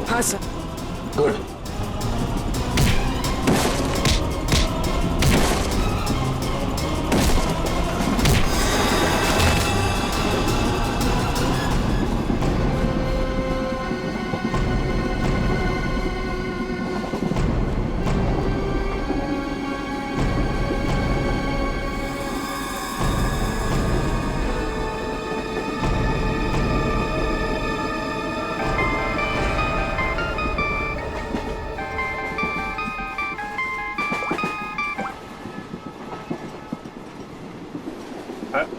हाँ sir. Good.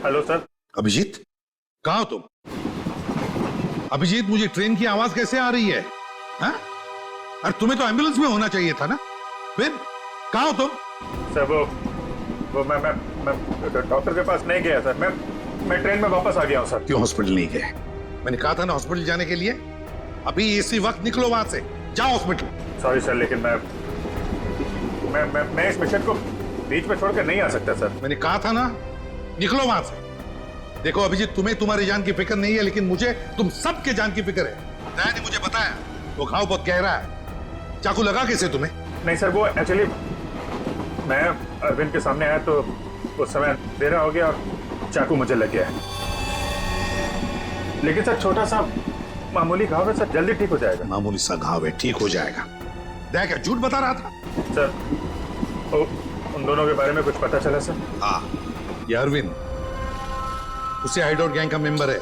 Hello sir. Abhijit, कहाँ हो तुम? अभिजीत, मुझे ट्रेन की आवाज कैसे आ रही है? हाँ? अरे तुम्हें तो एम्बुलेंस में होना चाहिए था ना। फिर कहाँ हो तुम? सर वो मैं डॉक्टर के पास नहीं गया सर। मैं ट्रेन में वापस आ गया हूँ सर। क्यों हॉस्पिटल नहीं गए? मैंने कहा था ना हॉस्पिटल जाने के लिए। अभी इसी वक्त निकलो वहां से, जाओ हॉस्पिटल। सॉरी सर, लेकिन मैं इस मिशन को बीच में छोड़कर नहीं आ सकता सर। मैंने कहा था ना, निकलो वहां से। देखो अभिजीत, तुम्हें तुम्हारी जान की फिक्र नहीं है, लेकिन मुझे तुम सबके जान की फिक्र है। दया ने मुझे बताया वो घाव बहुत गहरा है। चाकू लगा कैसे तुम्हें? नहीं सर, वो एक्चुअली मैं अरविंद के सामने आया तो उस समय अंधेरा हो गया और चाकू मुझे लग गया है। लेकिन सर छोटा सा मामूली घाव है सर, जल्दी ठीक हो जाएगा। मामूली सा घाव है, ठीक हो जाएगा। दया क्या झूठ बता रहा था? सर उन दोनों के बारे में कुछ पता चला सर? हाँ, ये अरविंद उसे हाइडआउट गैंग का मेंबर है।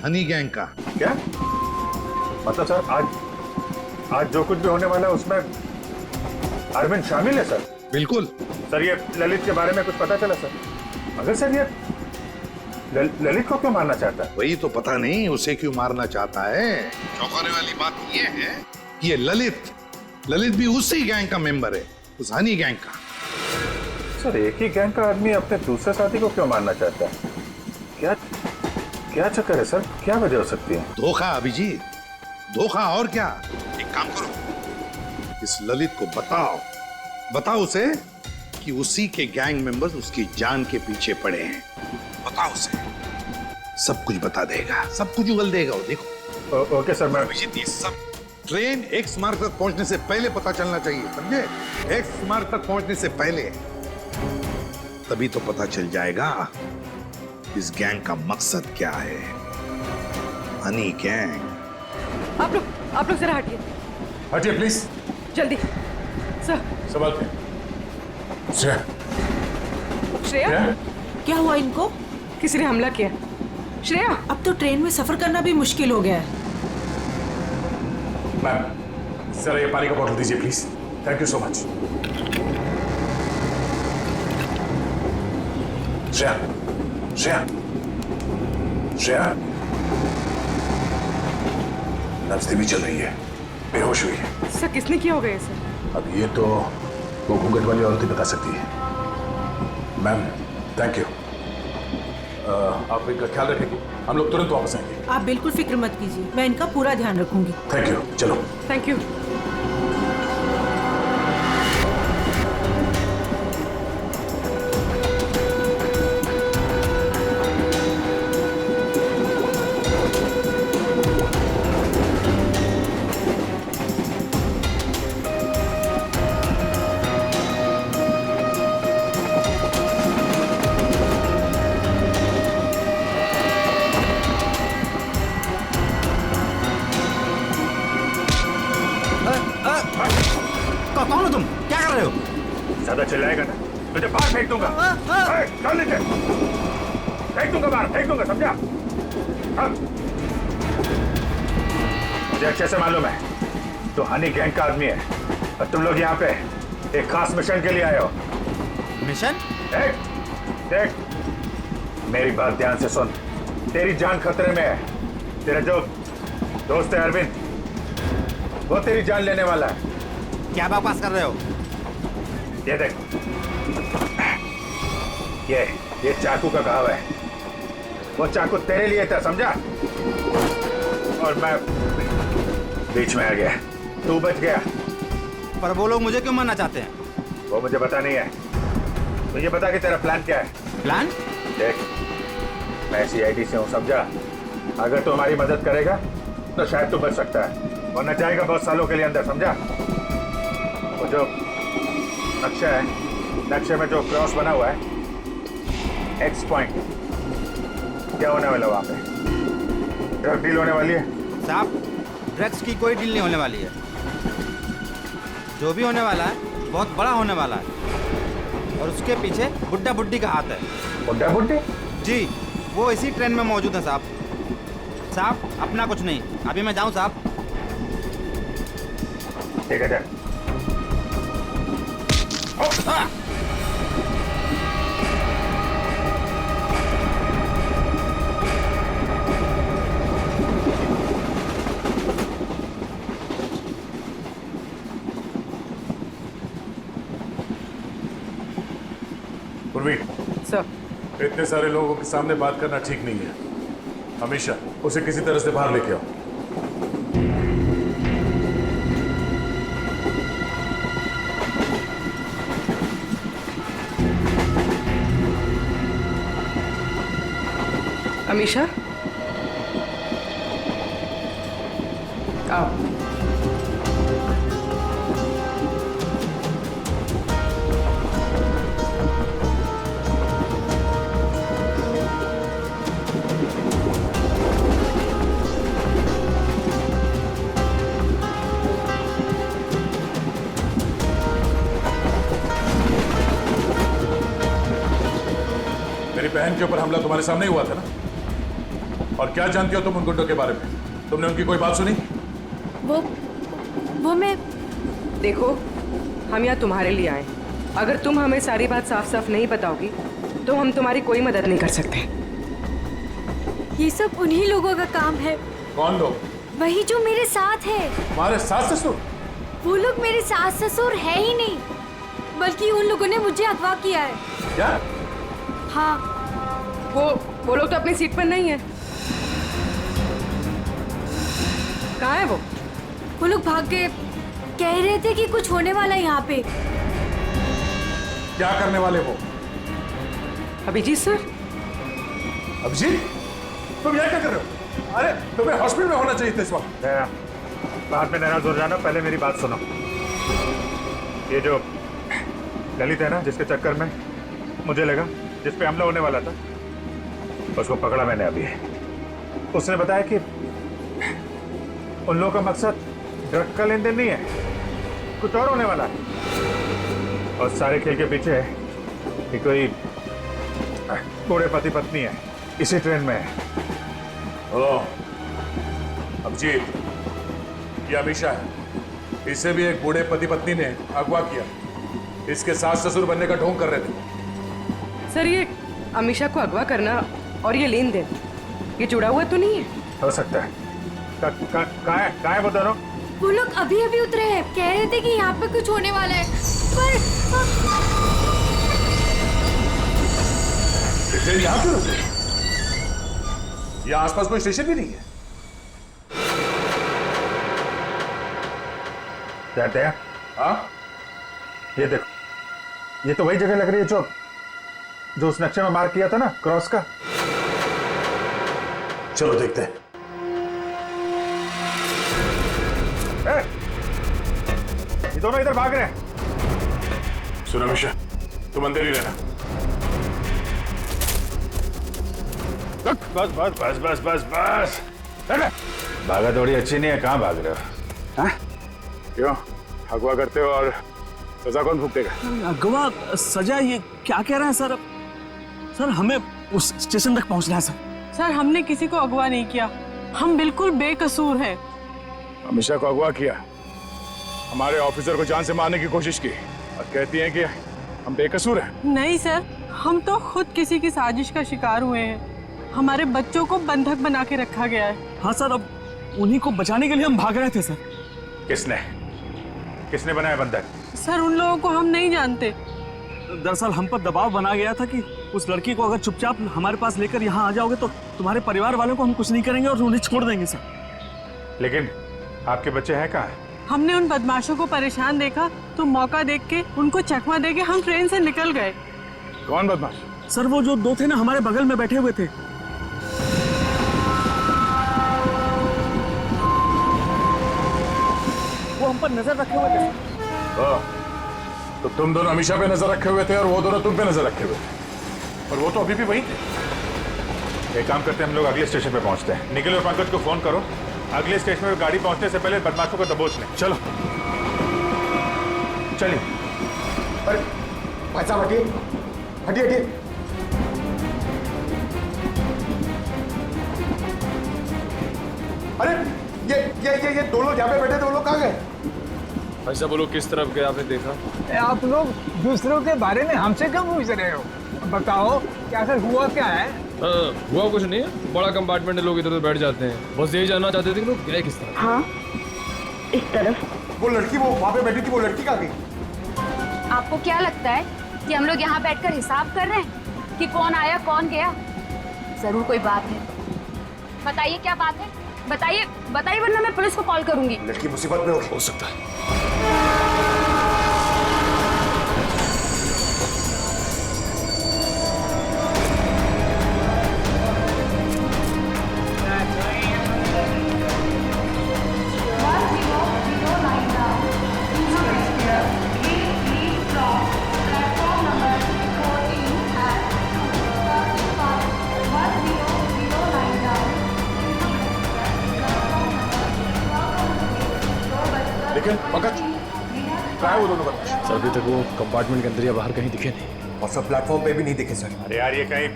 हनी गैंग का। क्या मतलब सर? आज जो कुछ भी होने वाला है उसमें अरविंद शामिल है सर? बिल्कुल। सर ये ललित के बारे में कुछ पता चला सर? अगर सर ये ललित को क्यों मारना चाहता है? वही तो पता नहीं उसे क्यों मारना चाहता है। चौंकाने वाली बात ये है कि ये ललित भी उसी गैंग का मेंबर है, उस हनी गैंग का। सर एक ही गैंग का आदमी अपने दूसरे साथी को क्यों मारना चाहता है? क्या चक्कर है सर? क्या वजह हो सकती है? धोखा अभिजीत, धोखा। और क्या? एक काम करो, इस ललित को बताओ उसे कि उसी के गैंग मेंबर्स उसकी जान के पीछे पड़े हैं। बताओ उसे, सब कुछ बता देगा, सब कुछ उगल देगा वो। देखो। Okay sir. मैं अभिजीत, ये सब ट्रेन एक्स मार्ग तक पहुंचने से पहले पता चलना चाहिए, समझे? एक्स मार्ग तक पहुंचने से पहले, तभी तो पता चल जाएगा इस गैंग का मकसद क्या है। हनी गैंग। आप लोग जरा हटिए प्लीज, जल्दी। सर। सवाल पे। श्रेया, क्या हुआ इनको? किसी ने हमला किया। श्रेया, अब तो ट्रेन में सफर करना भी मुश्किल हो गया है। मैम जरा ये पानी का बोतल दीजिए please. Thank you so much. Shreya नब्ज धीमी चल रही है, बेहोश हुई है। सर किसने किया होगा ये सर? अब ये तो वो घूंघट वाली औरत ही बता सकती है। Ma'am thank you. आप इनका ख्याल रखेंगे, हम लोग तुरंत वापस आएंगे। आप बिल्कुल फिक्र मत कीजिए, मैं इनका पूरा ध्यान रखूंगी। Thank you. चलो। Thank you. कौन हो तुम? क्या कर रहे हो? ज्यादा चिल्लाएगा ना तुझे बाहर फेंक दूंगा। चल नीचे, फेंक दूंगा बाहर, फेंक दूंगा, समझा? मुझे अच्छे से मालूम है तो हनी गैंग का आदमी है और तुम लोग यहाँ पे एक खास मिशन के लिए आए हो। मिशन? देख मेरी बात ध्यान से सुन। तेरी जान खतरे में है। तेरा जो दोस्त है अरविंद, वो तेरी जान लेने वाला है। क्या बकवास कर रहे हो? ये देख, ये चाकू का घाव है। वो चाकू तेरे लिए था, समझा? और मैं बीच में आ गया, तू बच गया। पर वो लोग मुझे क्यों मारना चाहते हैं? वो मुझे पता नहीं है। मुझे बता कि तेरा प्लान क्या है। प्लान? देख मैं CID से हूँ, समझा? अगर तू हमारी मदद करेगा तो शायद तू बच सकता है, वरना जाएगा बहुत सालों के लिए अंदर, समझा? वो जो नक्शा है, नक्शे में जो क्रॉस बना हुआ है, एक्स पॉइंट, क्या होने वाला वहां पे? ड्रग डील होने वाली है? साहब, ड्रग्स की कोई डील नहीं होने वाली है। जो भी होने वाला है बहुत बड़ा होने वाला है, और उसके पीछे बुड्ढा बुड्ढी का हाथ है। बुड्ढा बुड्ढी? जी, वो इसी ट्रेन में मौजूद है साहब। साहब, अपना कुछ नहीं, अभी मैं जाऊं साहब? ठीक है, जा। पूर्वी, सर। इतने सारे लोगों के सामने बात करना ठीक नहीं है। हमेशा उसे किसी तरह से बाहर लेके आओ। अमीशा, आओ। मेरी बहन के ऊपर हमला तुम्हारे सामने ही हुआ था ना? और क्या जानती हो तुम उन गुंडों के बारे में? तुमने उनकी कोई बात सुनी? वो मैं देखो, हम यहाँ तुम्हारे लिए आए। अगर तुम हमें सारी बात साफ साफ नहीं बताओगी तो हम तुम्हारी कोई मदद नहीं कर सकते। ये सब उन्हीं लोगों का काम है। कौन लोग? वही जो मेरे साथ है। तुम्हारे सास ससुर? वो लोग मेरे सास ससुर है ही नहीं, बल्कि उन लोगों ने मुझे अगवा किया है। क्या? हाँ। वो लोग तो अपनी सीट पर नहीं है। कहाँ है वो? वो लोग भाग गए। कह रहे थे कि कुछ होने वाला है यहाँ पे। क्या करने वाले वो? अभिजीत सर। अभिजीत, तुम यहाँ क्या कर रहे हो? अरे तुम्हें हॉस्पिटल में होना चाहिए था इस वक्त। बाद में नाराज हो जाना, पहले मेरी बात सुनो। ये जो ललित है ना, जिसके चक्कर में मुझे लगा जिस पे हमला होने वाला था, उसको पकड़ा मैंने अभी। उसने बताया कि उन लोगों का मकसद ड्रग का लेन देन नहीं है, कुछ और होने वाला है। और सारे खेल के पीछे कि कोई बूढ़े पति पत्नी है, इसी ट्रेन में है। ओह, अभिजीत, ये अमीशा है। इसे भी एक बूढ़े पति पत्नी ने अगवा किया। इसके सास ससुर बनने का ढोंग कर रहे थे। सर, ये अमीशा को अगवा करना और ये लेन देन, ये जुड़ा हुआ तो नहीं है? हो सकता है। कहाँ है वो दोनों? वो लोग अभी अभी उतरे हैं। कह रहे थे कि यहाँ पे कुछ होने वाला है, पर ट्रेन यहाँ क्यों रुकी? यहाँ आसपास कोई स्टेशन भी नहीं है। जाते हैं। हाँ? ये देखो, ये तो वही जगह लग रही है जो उस नक्शे में मार्क किया था ना, क्रॉस का। चलो देखते हैं। ये दोनों इधर भाग रहे हैं। सुनो अमीशा, तुम अंदर ही रहना। बस बस बस बस बस बस। भागा दौड़ी अच्छी नहीं है, कहाँ भाग रहे हो? हाँ? क्यों अगवा करते हो और सजा कौन भुगतेगा? अगवा सजा? ये क्या कह रहे हैं सर? सर, हमें उस स्टेशन तक पहुंचना है सर। सर, हमने किसी को अगवा नहीं किया, हम बिल्कुल बेकसूर हैं। अमीशा को अगवा किया, हमारे ऑफिसर को जान से मारने की कोशिश की और कहती हैं कि हम बेकसूर हैं। नहीं सर, हम तो खुद किसी की साजिश का शिकार हुए हैं। हमारे बच्चों को बंधक बना के रखा गया है। हाँ सर, अब उन्हीं को बचाने के लिए हम भाग रहे थे सर। किसने बनाया बंधक? सर, उन लोगों को हम नहीं जानते। दरअसल हम पर दबाव बना गया था कि उस लड़की को अगर चुपचाप हमारे पास लेकर यहाँ आ जाओगे तो तुम्हारे परिवार वालों को हम कुछ नहीं करेंगे और उन्हें छोड़ देंगे सर। लेकिन आपके बच्चे हैं कहाँ? हमने उन बदमाशों को परेशान देखा तो मौका देख के उनको चकमा दे के हम ट्रेन से निकल गए। कौन बदमाश? सर, वो जो दो थे ना, हमारे बगल में बैठे हुए थे। हम पर नजर रखे हुए थे सर। हाँ, तो तुम दोनों अमीशा पे नजर रखे हुए थे और वो दोनों तुम पे नजर रखे हुए थे, और वो तो अभी भी वहीं थे। एक काम करते हैं, हम लोग अगले स्टेशन पे पहुंचते हैं। निखिल और पंकज को फोन करो, अगले स्टेशन पे गाड़ी पहुंचने से पहले बदमाशों को दबोच लें। चलो चलिए। अरे भाई साहब हटिए हटिए हटिए। अरे ये दो लोग यहाँ पे बैठे थे, वो लोग कहाँ गए? ऐसा बोलो, किस तरफ गए आपने देखा? आप लोग दूसरों के बारे में हमसे क्यों पूछ रहे हो? बताओ क्या सर हुआ क्या है? हुआ कुछ नहीं है, बड़ा कंपार्टमेंट है, लोग इधर उधर बैठ जाते हैं। बस यही जानना चाहते थे कि लोग गए किस तरफ। हाँ, इस तरफ। वो लड़की वो वहाँ पे बैठी थी, वो लड़की कहाँ गई? आपको क्या लगता है कि हम लोग यहाँ बैठकर हिसाब कर रहे हैं कि कौन आया कौन गया? जरूर कोई बात है। बताइए क्या बात है, बताइए बताइए, वरना मैं पुलिस को कॉल करूंगी। लड़की मुसीबत में हो सकता है। लेकिन पंकज क्या है वो दोनों बदमाश? सर अभी तक वो कंपार्टमेंट के अंदर या बाहर कहीं दिखे नहीं, और सब प्लेटफॉर्म पे भी नहीं दिखे सर। अरे यार, ये कहीं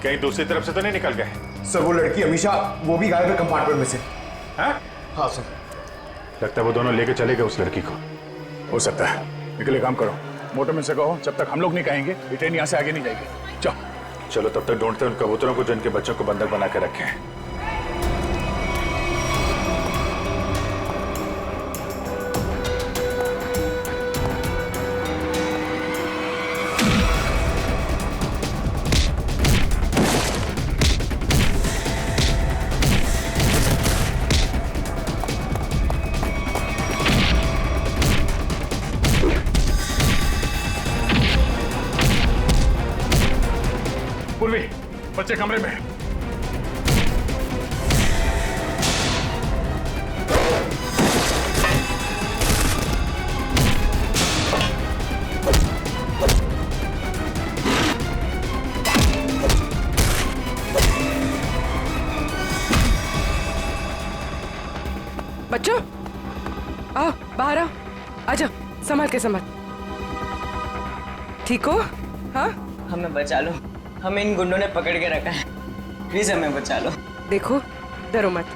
कहीं दूसरी तरफ से तो नहीं निकल गए? सर वो लड़की अमीशा वो भी गायब है कंपार्टमेंट में से। हाँ हाँ सर। लगता है वो दोनों लेके चले गए उस लड़की को। हो सकता है। निकले, काम करो, मोटरमैन से कहो जब तक हम लोग नहीं कहेंगे ये ट्रेन यहाँ से आगे नहीं जाएगी। चलो चलो तब तक ढूंढते हैं उन कबूतरों को जिनके बच्चों को बंधक बना के रखे हैं। पूर्वी, बच्चे कमरे में। बच्चों आओ, बाहर आओ, आजा, संभाल के संभाल। ठीक हो? हाँ, हमें बचा लो, हमें इन गुंडों ने पकड़ के रखा है, प्लीज हमें बचा लो। देखो डरो मत,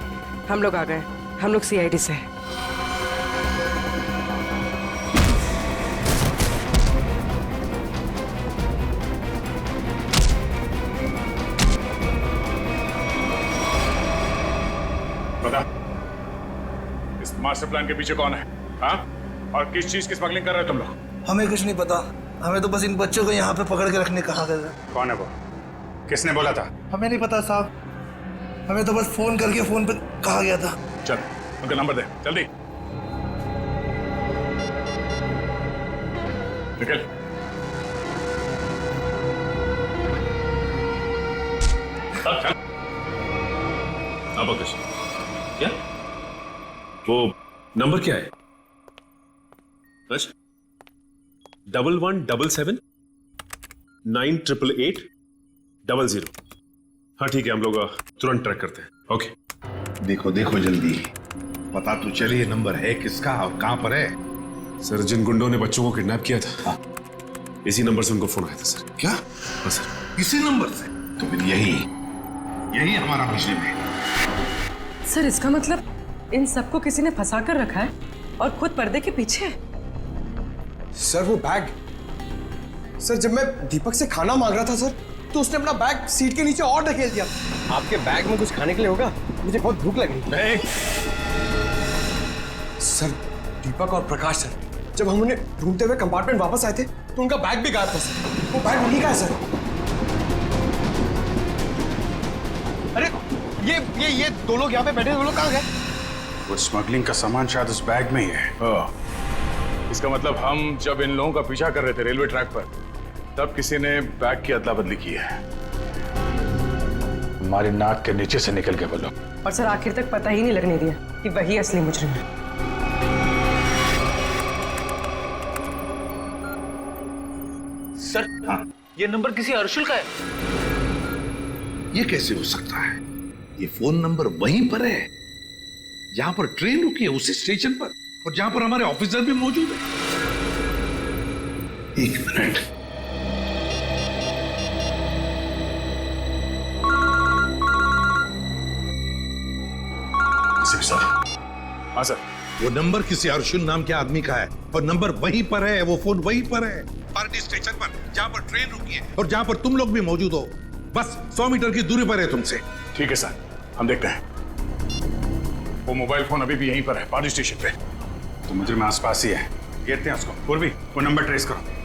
हम लोग आ गए, हम लोग सीआईडी से हैं। बता, इस मास्टर प्लान के पीछे कौन है? हाँ, और किस चीज की स्मगलिंग कर रहे हो तुम लोग? हमें कुछ नहीं पता, हमें तो बस इन बच्चों को यहाँ पे पकड़ के रखने कहा गया था। कौन है वो? किसने बोला था? हमें नहीं पता साहब, हमें तो बस फोन करके फोन पे कहा गया था। चल उनका नंबर दे जल्दी। निकल। अब क्या वो नंबर क्या है? 1177988800। हाँ ठीक है, हम लोग तुरंत ट्रैक करते हैं। ओके। देखो देखो जल्दी, पता तो चलिए नंबर है किसका और कहां पर है। सर जिन गुंडों ने बच्चों को किडनैप किया था, इसी नंबर से उनको फोन आया था सर। क्या? हाँ सर। इसी नंबर से? तो फिर यही हमारा मिशन है। सर इसका मतलब इन सबको किसी ने फंसा कर रखा है और खुद पर्दे के पीछे है। सर वो बैग, सर जब मैं दीपक से खाना मांग रहा था सर, तो उसने अपना बैग सीट के नीचे और ढकेल दिया। आपके बैग में कुछ खाने के लिए होगा, मुझे बहुत भूख लगी। सर दीपक और प्रकाश सर, जब हम उन्हें ढूंढते हुए कंपार्टमेंट वापस आए थे तो उनका बैग भी गायब था सर। वो बैग वहीं का है सर। अरे ये दो लोग यहाँ पे बैठे, वो लोग कहाँ गए? वो स्मगलिंग का सामान शायद उस बैग में ही है। इसका मतलब हम जब इन लोगों का पीछा कर रहे थे रेलवे ट्रैक पर, तब किसी ने बैग की अदला बदली की है। हमारी नाक के नीचे से निकल गए वो लोग। और सर आखिर तक पता ही नहीं लगने दिया कि वही असली मुजरिम है। सर हाँ, ये नंबर किसी अर्शुल का है। ये कैसे हो सकता है? ये फोन नंबर वहीं पर है जहां पर ट्रेन रुकी है, उसी स्टेशन पर, और जहां पर हमारे ऑफिसर भी मौजूद है। एक मिनट। सर। हाँ सर। वो नंबर किसी अर्जुन नाम के आदमी का है और नंबर वहीं पर है, वो फोन वहीं पर है, पार्टी स्टेशन पर, जहां पर ट्रेन रुकी है और जहां पर तुम लोग भी मौजूद हो। बस 100 मीटर की दूरी पर है तुमसे। ठीक है सर, हम देखते हैं। वो मोबाइल फोन अभी भी यहीं पर है, पार्टी स्टेशन पे। तो मुजरिम आसपास ही है, घेरते हैं उसको। पूर्वी, वो नंबर ट्रेस करो।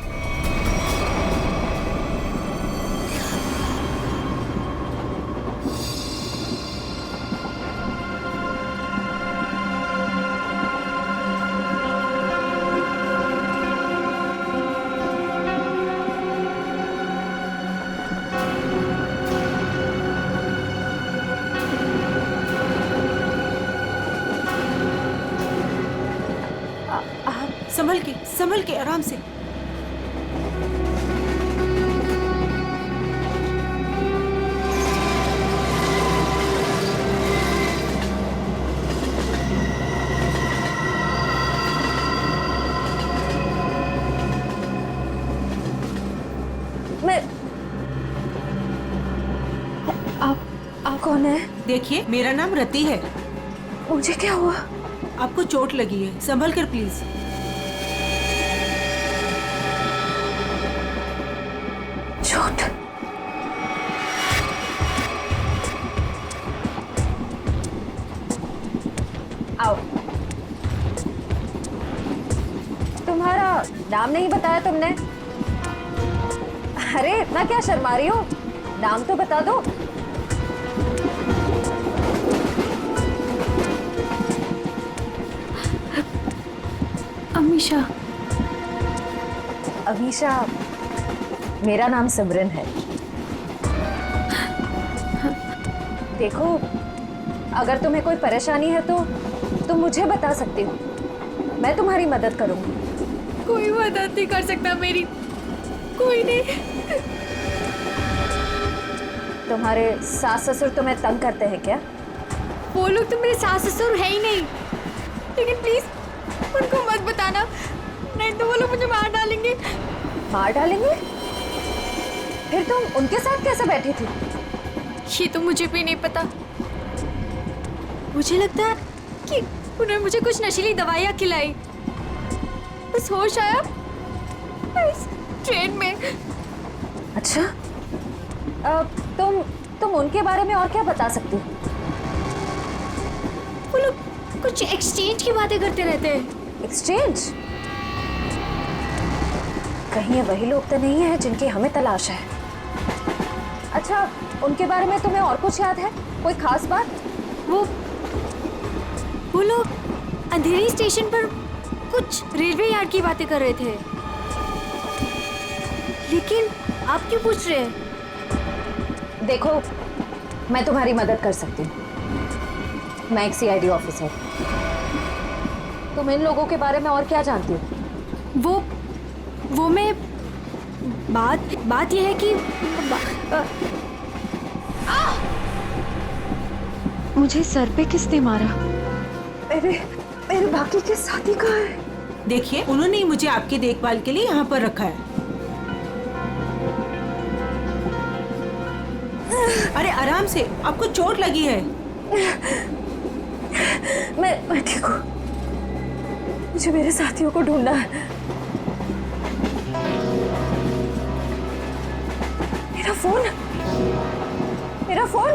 संभल के आराम से। आप कौन है? देखिए, मेरा नाम रति है। मुझे क्या हुआ? आपको चोट लगी है, संभल कर प्लीज। चोट? आओ। तुम्हारा नाम नहीं बताया तुमने? अरे इतना क्या शर्मा रही हो? नाम तो बता दो। अमीशा। अमीशा, मेरा नाम सिमरन है। देखो, अगर तुम्हें कोई परेशानी है तो तुम मुझे बता सकती हो, मैं तुम्हारी मदद करूंगी। कोई मदद नहीं कर सकता मेरी, कोई नहीं। तुम्हारे सास ससुर तुम्हें तंग करते हैं क्या? वो लोग तो मेरे सास ससुर है ही नहीं, लेकिन प्लीज उनको मत बताना, नहीं तो वो लोग मुझे मार डालेंगे। मार डालेंगे? फिर तुम उनके साथ कैसे बैठी थी? ये तो मुझे भी नहीं पता। मुझे लगता है कि उन्होंने मुझे कुछ नशीली दवाइयाँ खिलाई, बस होश आया इस ट्रेन में। अच्छा, तुम उनके बारे में और क्या बता सकती हो? वो लोग कुछ एक्सचेंज की बातें करते रहते हैं। एक्सचेंज? कहीं ये वही लोग तो नहीं है जिनकी हमें तलाश है? अच्छा, उनके बारे में तुम्हें और कुछ याद है? कोई खास बात? वो लोग अंधेरी स्टेशन पर कुछ रेलवे यार्ड की बातें कर रहे थे, लेकिन आप क्यों पूछ रहे हैं? देखो, मैं तुम्हारी मदद कर सकती हूँ। मैं एक सीआईडी ऑफिसर। तुम इन लोगों के बारे में और क्या जानती हो? वो मैं बात यह है कि मुझे सर पे किसने मारा? मेरे बाकी के साथी कहाँ हैं? देखिए, उन्होंने ही मुझे आपकी देखभाल के लिए यहाँ पर रखा है। अरे आराम से, आपको चोट लगी है। मैं ठीक हूँ। मुझे मेरे साथियों को ढूंढना है। मेरा फोन, मेरा फोन,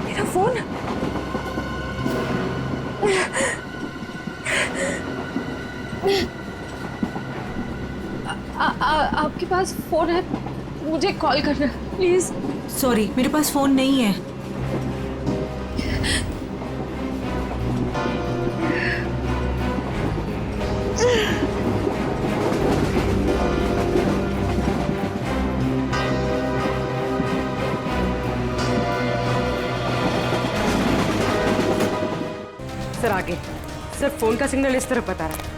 मेरा फोन। आपके पास फोन है? मुझे कॉल करना प्लीज। सॉरी, मेरे पास फोन नहीं है। सर आगे, सर फोन का सिग्नल इस तरफ बता रहा है।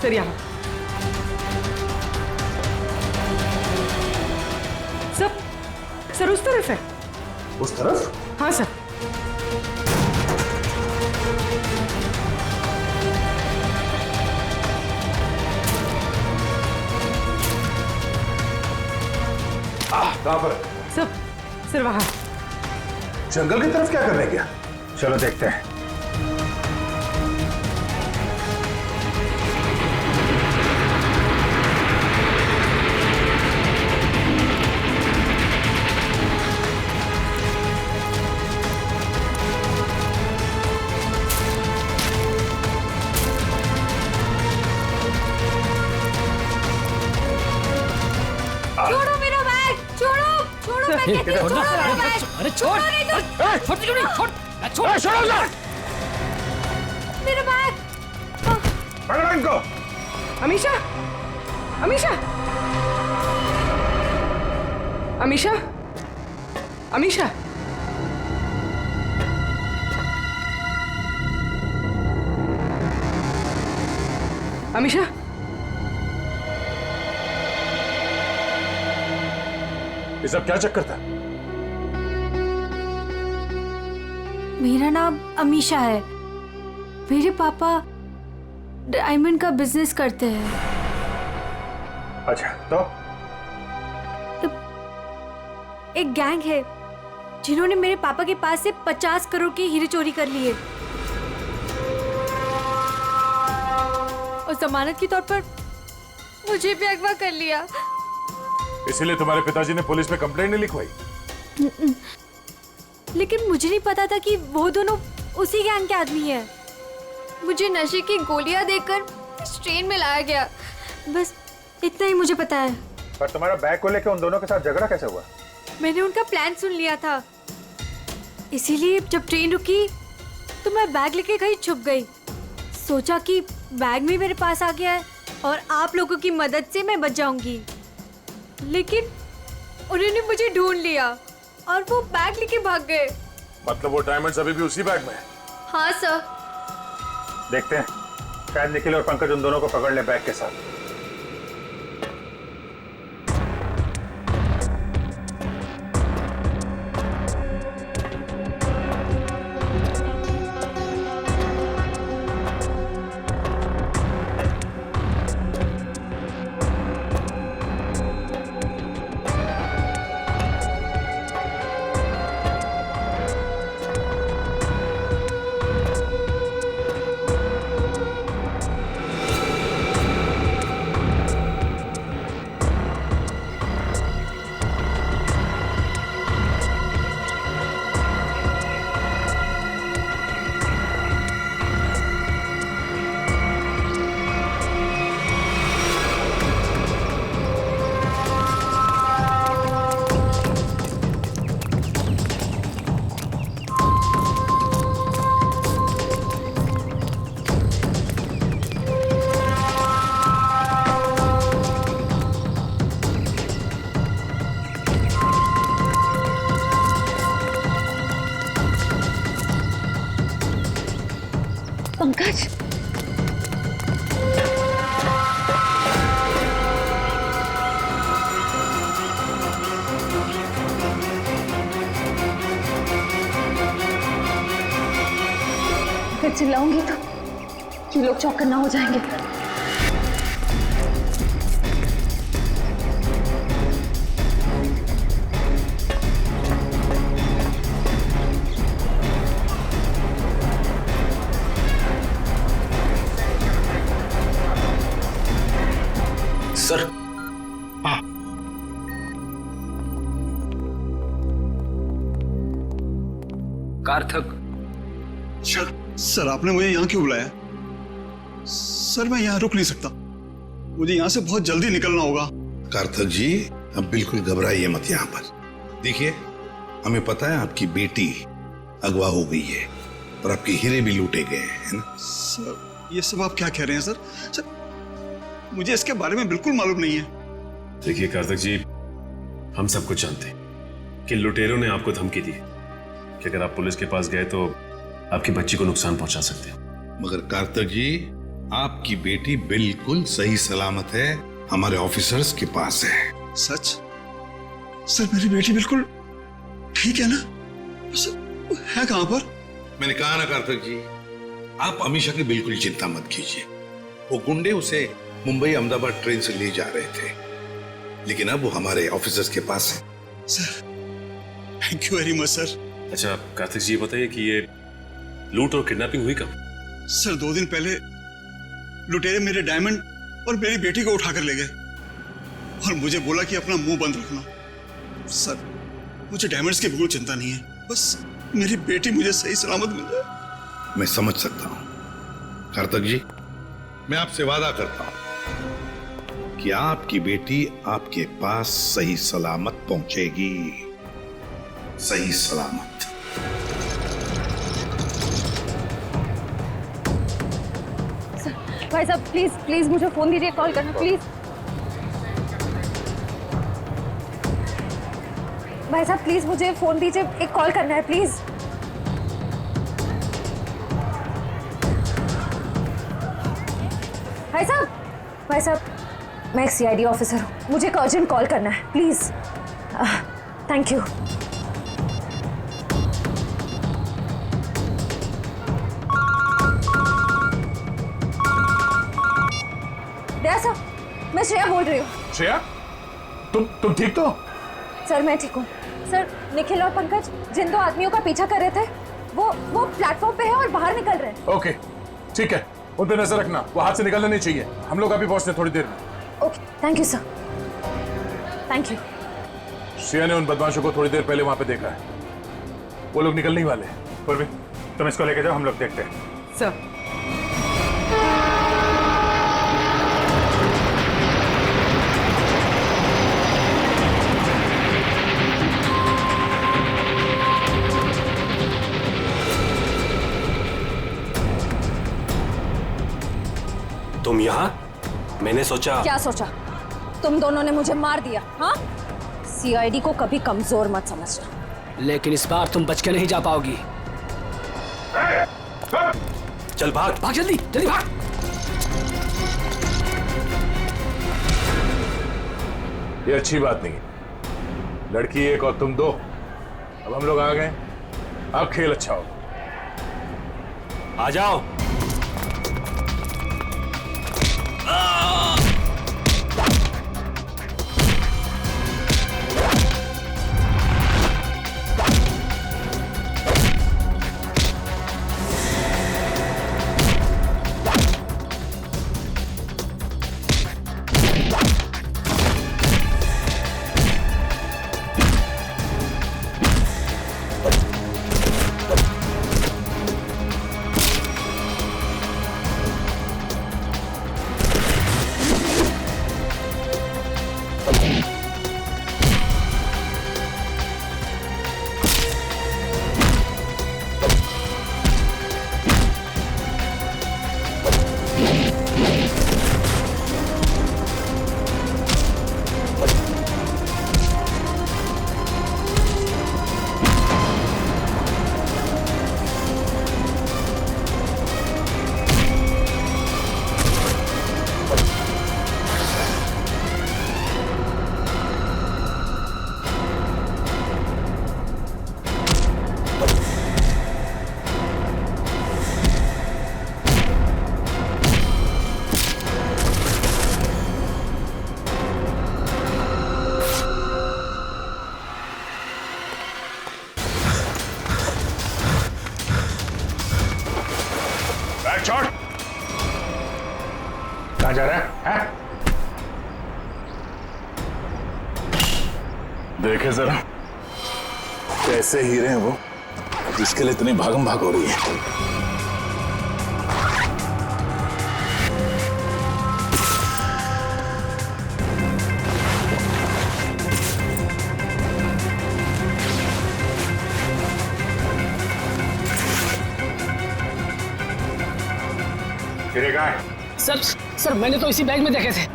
सर यहाँ। सर उस तरफ है। उस तरफ? हाँ सर। कहाँ पर? सर वहाँ। जंगल की तरफ क्या करने गया? चलो देखते हैं। छोड़ो मेरा बैग, छोड़ो छोड़ो, मैं कहती हूँ छोड़ो मेरा बैग। अरे छोड़, नहीं तो छोड़ क्यों नहीं? छोड़, छोड़, छोड़ो उसे। मेरा बैग। पकड़ो इनको। अमीशा, अमीशा, अमीशा, अमीशा। अमीशा, ये सब क्या चक्कर था? मेरा नाम अमीशा है। मेरे पापा डायमंड का बिजनेस करते हैं। अच्छा तो एक गैंग है जिन्होंने मेरे पापा के पास से 50 करोड़ के हीरे चोरी कर लिए और जमानत के तौर पर मुझे भी अगवा कर लिया। इसीलिए तुम्हारे पिताजी ने पुलिस में कंप्लेंट नहीं लिखवाई? लेकिन मुझे नहीं पता था कि वो दोनों उसी गैंग के आदमी हैं। मुझे नशे की गोलियां देकर इस ट्रेन में लाया गया, बस इतना ही मुझे पता है। पर तुम्हारा बैग को लेकर उन दोनों के साथ झगड़ा कैसे हुआ? मैंने उनका प्लान सुन लिया था, इसीलिए जब ट्रेन रुकी तो मैं बैग लेके कहीं छुप गई। सोचा कि बैग भी मेरे पास आ गया है और आप लोगों की मदद से मैं बच जाऊंगी। लेकिन उन्होंने मुझे ढूंढ लिया और वो बैग लेके भाग गए। मतलब वो डायमंड्स अभी भी उसी बैग में है? हाँ सर। देखते हैं, शायद निखिल और पंकज उन दोनों को पकड़ ले बैग के साथ। पंकज, अगर चिल्लाऊंगी तो ये लोग चौकन्ना हो जाएंगे। सर, हाँ। कार्थक। सर आपने मुझे यहाँ क्यों बुलाया? सर मैं यहाँ रुक नहीं सकता, मुझे यहाँ से बहुत जल्दी निकलना होगा। कार्थक जी, अब बिल्कुल घबराइए मत यहाँ पर। देखिए, हमें पता है आपकी बेटी अगवा हो गई है और आपके हीरे भी लूटे गए हैं, है ना? सर ये सब आप क्या कह रहे हैं? सर मुझे इसके बारे में बिल्कुल मालूम नहीं है। देखिए कार्थक जी, हम सब कुछ जानते हैं कि लुटेरों ने आपको धमकी दी कि अगर आप पुलिस के पास गए तो आपकी बच्ची को नुकसान पहुंचा सकते हैं। मगर कार्थक जी, आपकी बेटी बिल्कुल सही सलामत है, हमारे ऑफिसर्स के पास है। सच? सर मेरी बेटी बिल्कुल ठीक है ना? सर है कहां पर? मैंने कहा ना कार्तिक जी, आप अमीषा की बिल्कुल चिंता मत कीजिए। वो गुंडे उसे मुंबई अहमदाबाद ट्रेन से ले जा रहे थे, लेकिन अब वो हमारे ऑफिसर्स के पास है। Sir thank you very much sir. अच्छा कार्तिक जी, बताइए कि ये लूट और किडनैपिंग हुई कब? सर 2 दिन पहले लुटेरे मेरे डायमंड और मेरी बेटी को उठाकर ले गए और मुझे बोला कि अपना मुंह बंद रखना। सर मुझे डायमंड्स की बिल्कुल चिंता नहीं है, बस मेरी बेटी मुझे सही सलामत मिल जाए। मैं समझ सकता हूं कार्तिक जी, मैं आपसे वादा करता हूं कि आपकी बेटी आपके पास सही सलामत पहुंचेगी, सही सलामत। भाई साहब प्लीज प्लीज मुझे फोन दीजिए, कॉल करना प्लीज। भाई साहब प्लीज मुझे फोन दीजिए, एक कॉल करना है प्लीज। भाई साहब मैं एक सीआईडी ऑफिसर हूँ, मुझे एक अर्जेंट कॉल करना है प्लीज। Thank you. सर मैं श्रेया बोल रही हूँ। श्रेया, तुम ठीक तो? सर मैं ठीक हूँ। सर निखिल और पंकज जिन 2 आदमियों का पीछा कर रहे थे वो प्लेटफॉर्म पे है और बाहर निकल रहे हैं। ओके ठीक है, उन पे नजर रखना, वो हाथ से निकलना नहीं चाहिए। हम लोग अभी पहुंचते थोड़ी देर में। Okay thank you sir, thank you. Shreya ने उन बदमाशों को थोड़ी देर पहले वहां पे देखा है, वो लोग निकलने ही वाले हैं। पूर्वी तुम इसको लेके जाओ, हम लोग देखते हैं। सर तुम यहाँ? मैंने सोचा। क्या सोचा? तुम दोनों ने मुझे मार दिया। हाँ, सीआईडी को कभी कमजोर मत समझना। लेकिन इस बार तुम बच के नहीं जा पाओगी। चल भाग भाग, जल्दी जल्दी भाग। ये अच्छी बात नहीं, लड़की एक और तुम 2। अब हम लोग आ गए, अब खेल अच्छा हो। आ जाओ। कहाँ जा रहा है? देखे जरा कैसे हीरे हैं वो, जिसके लिए इतनी भागम भाग हो रही है। हीरे कहाँ है? सर मैंने तो इसी बैग में देखे थे,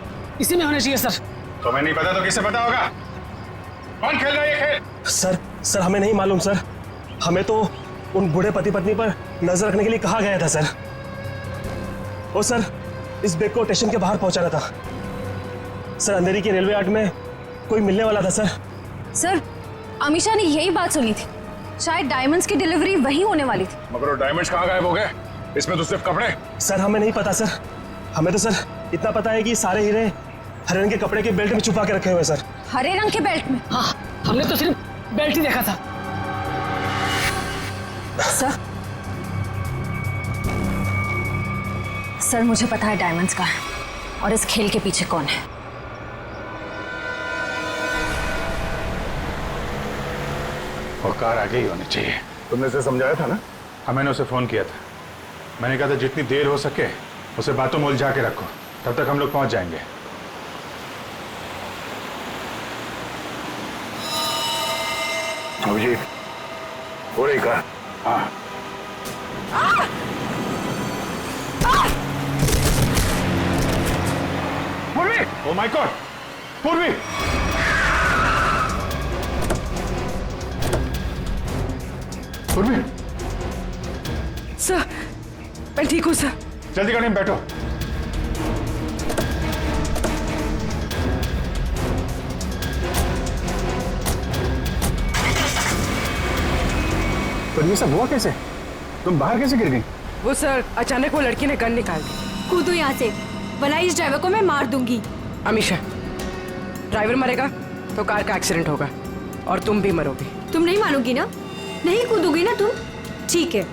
इसी में होने चाहिए सर। तुम्हें नहीं पता तो किसे पता होगा? कौन खेल रहा है ये खेल? सर हमें नहीं मालूम सर, हमें तो उन बूढ़े पति पत्नी पर नजर रखने के लिए कहा गया था सर। ओ सर इस बैग को स्टेशन के बाहर पहुंचाना था सर। अंधेरी के रेलवे यार्ड में कोई मिलने वाला था सर। सर अमीशा ने यही बात सुनी थी, शायद डायमंड्स की डिलीवरी वहीं होने वाली थी। मगर वो डायमंड्स कहाँ गायब हो गए? इसमें तो सिर्फ कपड़े। सर हमें नहीं पता सर, हमें तो सर इतना पता है कि सारे हीरे हरे रंग के कपड़े के बेल्ट में छुपा के रखे हुए सर। हरे रंग के बेल्ट में? हाँ, हमने तो सिर्फ बेल्ट ही देखा था। सर मुझे पता है डायमंड्स का है और इस खेल के पीछे कौन है। वो कार आगे ही होनी चाहिए। तुमने उसे समझाया था ना? हाँ मैंने उसे फोन किया था। मैंने कहा था जितनी देर हो सके उसे बातों में उलझा के रखो, तब तक हम लोग पहुंच जाएंगे। अभिजीत हो रही कार? हाँ। पूर्वी! Oh my God! पूर्वी! पूर्वी! सर मैं ठीक हूँ सर। जल्दी गाड़ी में बैठो। तो ये सब हुआ कैसे? तुम बाहर कैसे गिर गई? वो सर अचानक वो लड़की ने गन निकाल दी। कूदो यहाँ से, वरना इस ड्राइवर को मैं मार दूंगी। अमीशा, ड्राइवर मरेगा तो कार का एक्सीडेंट होगा और तुम भी मरोगे। तुम नहीं मानोगी ना? नहीं कूदोगी ना तुम? ठीक है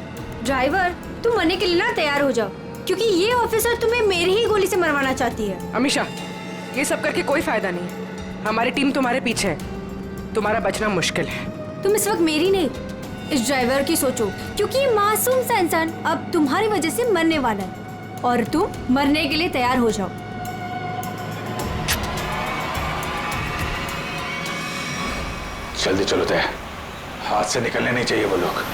ड्राइवर, तुम मरने के लिए ना तैयार हो जाओ, क्योंकि ये ऑफिसर तुम्हें मेरी ही गोली से मरवाना चाहती है। अमीशा, ये सब करके कोई फायदा नहीं। हमारी टीम तुम्हारे पीछे है, तुम्हारा बचना मुश्किल है। तुम इस वक्त मेरी नहीं, इस ड्राइवर की सोचो, क्योंकि मासूम सा इंसान अब तुम्हारी वजह से मरने वाला है और तुम मरने के लिए तैयार हो जाओ। जल्दी चलो तय, हाथ से निकलने नहीं चाहिए वो लोग।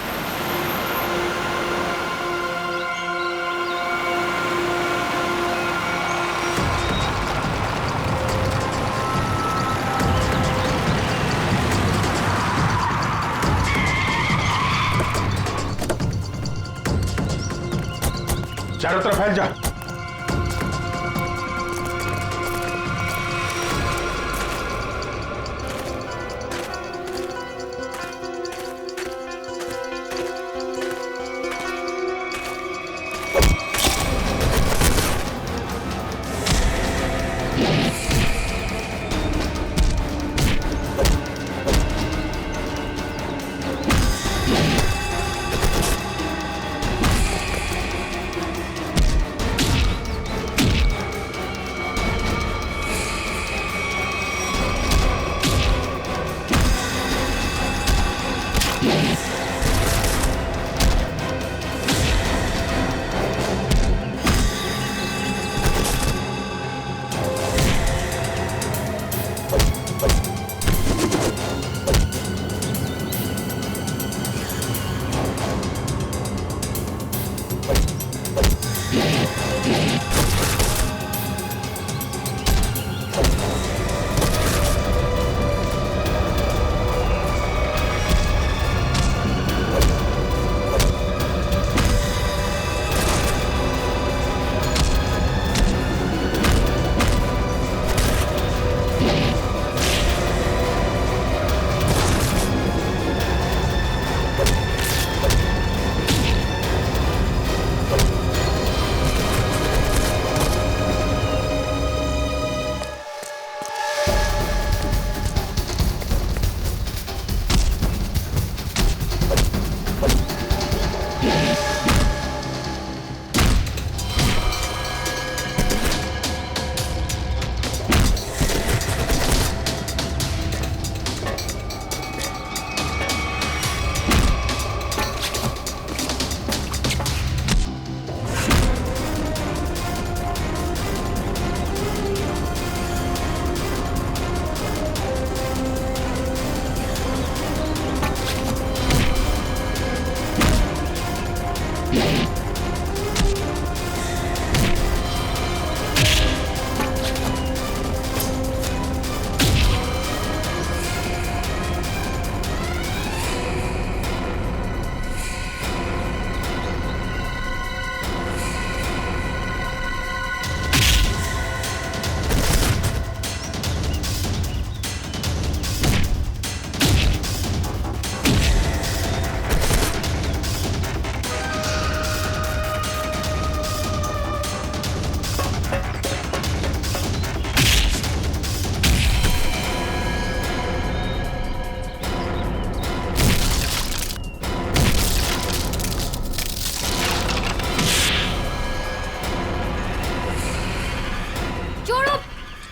चारों तरफ फैल जा।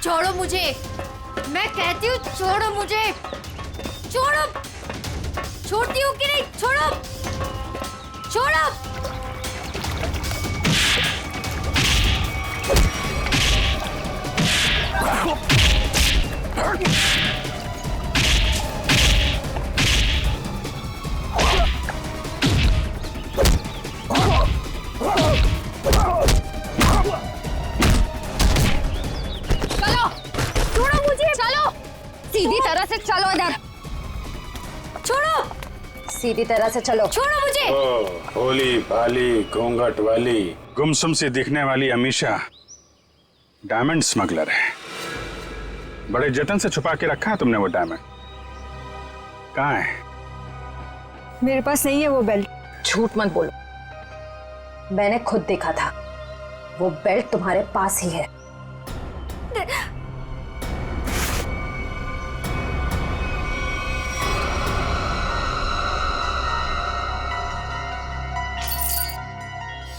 छोड़ो मुझे, मैं कहती हूँ छोड़ो मुझे, छोड़ो। छोड़ती हूँ कि नहीं? छोड़ो, छोड़ो। चलो, छोड़ो मुझे, चलो। सीधी तरह से चलो इधर। छोड़ो, सीधी तरह से चलो। छोड़ो मुझे। भोली भाली घूंघट वाली गुमसुम सी दिखने वाली अमीशा डायमंड स्मगलर है। बड़े जतन से छुपा के रखा है तुमने वो डायमंड। कहाँ है? मेरे पास नहीं है वो बेल्ट। झूठ मत बोलो, मैंने खुद देखा था। वो बेल्ट तुम्हारे पास ही है।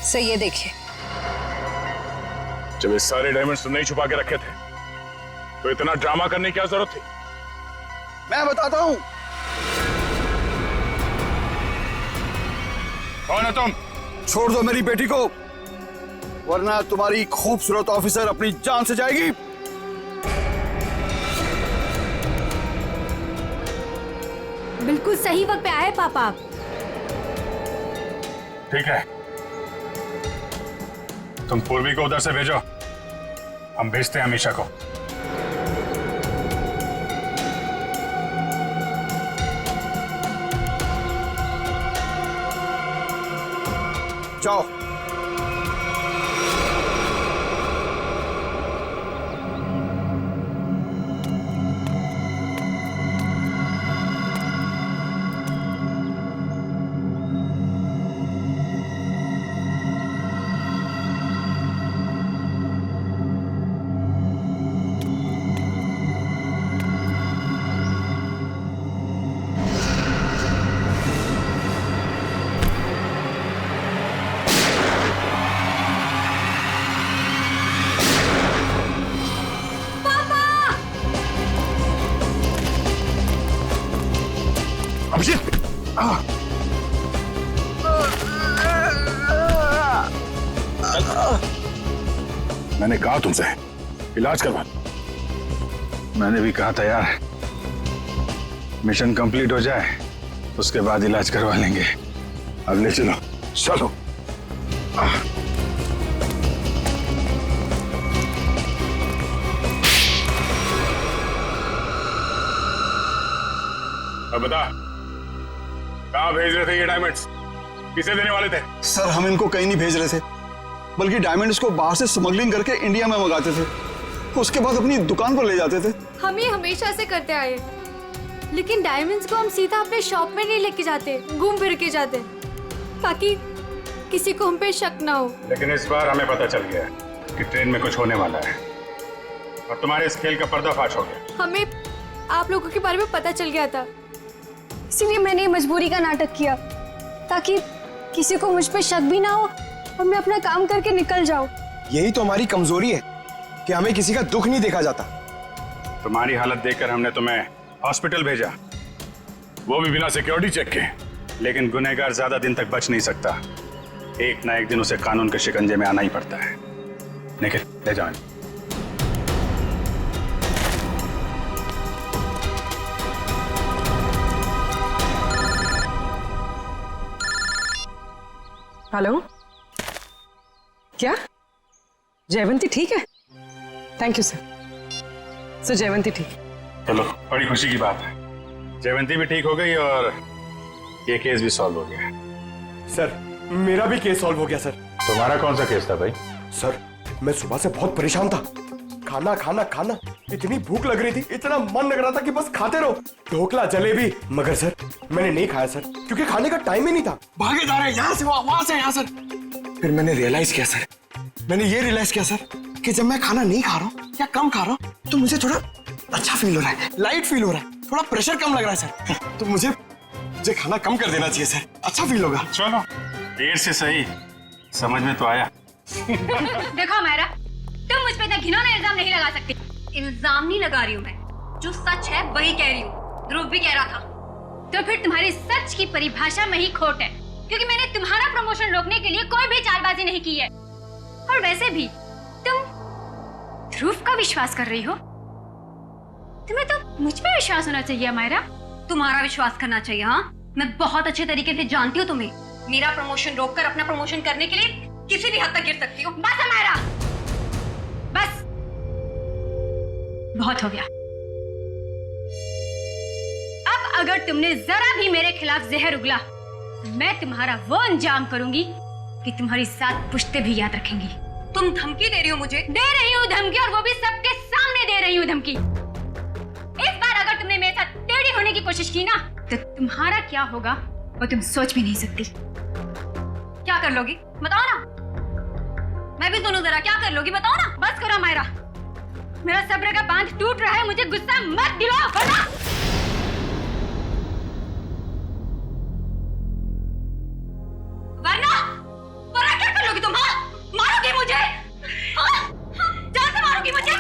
सो ये देखिए। जब ये सारे डायमंड्स तुमने ही छुपा के रखे थे तो इतना ड्रामा करने की क्या जरूरत थी? मैं बताता हूं। कौन है तुम? छोड़ दो मेरी बेटी को, वरना तुम्हारी खूबसूरत ऑफिसर अपनी जान से जाएगी। बिल्कुल सही वक्त पे आए पापा। ठीक है, तुम पूर्वी को उधर से भेजो, हम भेजते हैं अमीशा को। जाओ। मैंने कहा तुमसे इलाज करवा। मैंने भी कहा था यार, मिशन कंप्लीट हो जाए उसके बाद इलाज करवा लेंगे। अब ले चलो, चलो। अब बता, कहाँ भेज रहे थे ये डायमंड्स? किसे देने वाले थे? सर हम इनको कहीं नहीं भेज रहे थे, बल्कि डायमंड्स को बाहर से स्मगलिंग करके इंडिया में मंगाते थे, उसके बाद अपनी दुकान पर ले जाते थे। हम ये हमेशा से करते आए, लेकिन डायमंड्स को हम सीधा अपने शॉप में नहीं लेके जाते, घूम फिर के जाते, ताकि किसी को हम पे शक ना हो। लेकिन इस बार हमें पता चल गया कि ट्रेन में कुछ होने वाला है और तुम्हारे इस खेल का पर्दाफाश हो गया। हमें आप लोगों के बारे में पता चल गया था, इसीलिए मैंने मजबूरी का नाटक किया, ताकि किसी को मुझ पे शक भी ना हो और मैं अपना काम करके निकल जाऊं। यही तो हमारी कमजोरी है कि हमें किसी का दुख नहीं देखा जाता। तुम्हारी हालत देखकर हमने तुम्हें हॉस्पिटल भेजा, वो भी बिना सिक्योरिटी चेक के। लेकिन गुनहगार ज्यादा दिन तक बच नहीं सकता, एक ना एक दिन उसे कानून के शिकंजे में आना ही पड़ता है। निखिल, ले जाओ। हेलो, क्या जयवंती ठीक है? Thank you sir. So Jayvanti ठीक है। चलो, बड़ी खुशी की बात है, जयवंती भी ठीक हो गई और ये केस भी सॉल्व हो गया। सर मेरा भी केस सॉल्व हो गया। सर तुम्हारा कौन सा केस था भाई? सर मैं सुबह से बहुत परेशान था, खाना खाना खाना, इतनी भूख लग रही थी, इतना मन लग रहा था कि बस खाते रहो, ढोकला जलेबी, मगर सर मैंने नहीं खाया सर, क्योंकि खाने का टाइम ही नहीं था। भागे जा रहे हैं यहाँ से वहां से यहाँ सर। फिर मैंने रियलाइज किया सर, मैंने ये रियलाइज किया सर कि जब मैं खाना नहीं खा रहा हूँ या कम खा रहा हूँ तो मुझे थोड़ा अच्छा फील हो रहा है, लाइट फील हो रहा है, थोड़ा प्रेशर कम लग रहा है सर। तो मुझे खाना कम कर देना चाहिए सर, अच्छा फील होगा। चलो, देर से सही समझ में तो आया। देखो मेरा, तुम मुझ पे इतना घिनौना इल्जाम नहीं लगा सकती। इल्जाम नहीं लगा रही हूँ मैं, जो सच है वही कह रही हूँ। ध्रुव भी कह रहा था। तो फिर तुम्हारी सच की परिभाषा में ही खोट है, क्योंकि मैंने तुम्हारा प्रमोशन रोकने के लिए कोई भी चालबाजी नहीं की है। और वैसे भी तुम ध्रुव का विश्वास कर रही हो। तुम्हें तो मुझ पे विश्वास होना चाहिए अमायरा। तुम्हारा विश्वास करना चाहिए। हाँ, मैं बहुत अच्छे तरीके से जानती हूँ तुम्हें। मेरा प्रमोशन रोककर अपना प्रमोशन करने के लिए किसी भी हद तक गिर सकती हो। बस अमायरा, बस बहुत हो गया। अब अगर तुमने जरा भी मेरे खिलाफ जहर उगला तो मैं तुम्हारा वो अंजाम करूंगी कि तुम्हारी 7 पुश्ते भी याद रखेंगी। तुम धमकी दे रही हो मुझे? दे रही हूँ धमकी, और वो भी सबके सामने दे रही हूँ धमकी। इस बार अगर तुमने मेरे साथ टेढ़ी होने की कोशिश की ना, तो तुम्हारा क्या होगा वो तुम सोच भी नहीं सकती। क्या कर लोगी बताओ ना, मैं भी सुनूं जरा। क्या कर लोगी बताओ ना। बस करो मायरा, मेरा सब्र का बांध टूट रहा है। मुझे गुस्सा मत दिलाओ, वरना वरना क्या कर लोगी तुम? हाँ, मारोगी मुझे? हाँ, जान से मारोगी मुझे?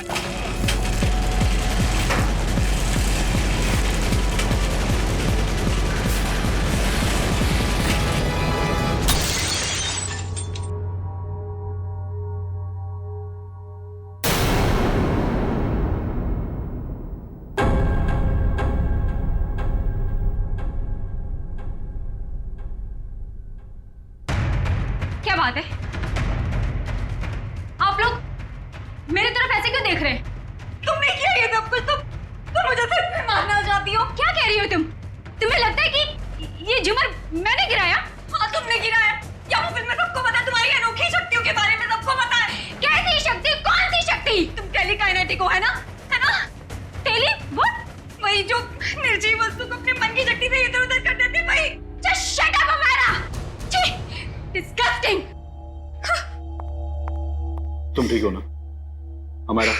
क्या बात है? आप लोग मेरी तरफ ऐसे क्यों देख रहे हैं? तुमने किया ये सब कुछ? तुम मुझे सिर्फ में मारना चाहती हो? क्या कह रही हो तुम? तुम्हें लगता है कि ये झूमर मैंने गिराया? हाँ, तुमने गिराया। क्या वो फिल्म में सबको पता है? तुम्हारी अनोखी शक्तियों के बारे में सबको पता है। कैसी शक्ति? कौन सी शक्ति? तुम टेलीकाइनेटिक हो, है ना? है ना? Tele what? वही जो निर्जीव वस्तु को अपने मन की शक्ति से इधर उधर कर देते, वही। Just shut up, Amayra! Disgusting! तुम ठीक हो ना अमायरा?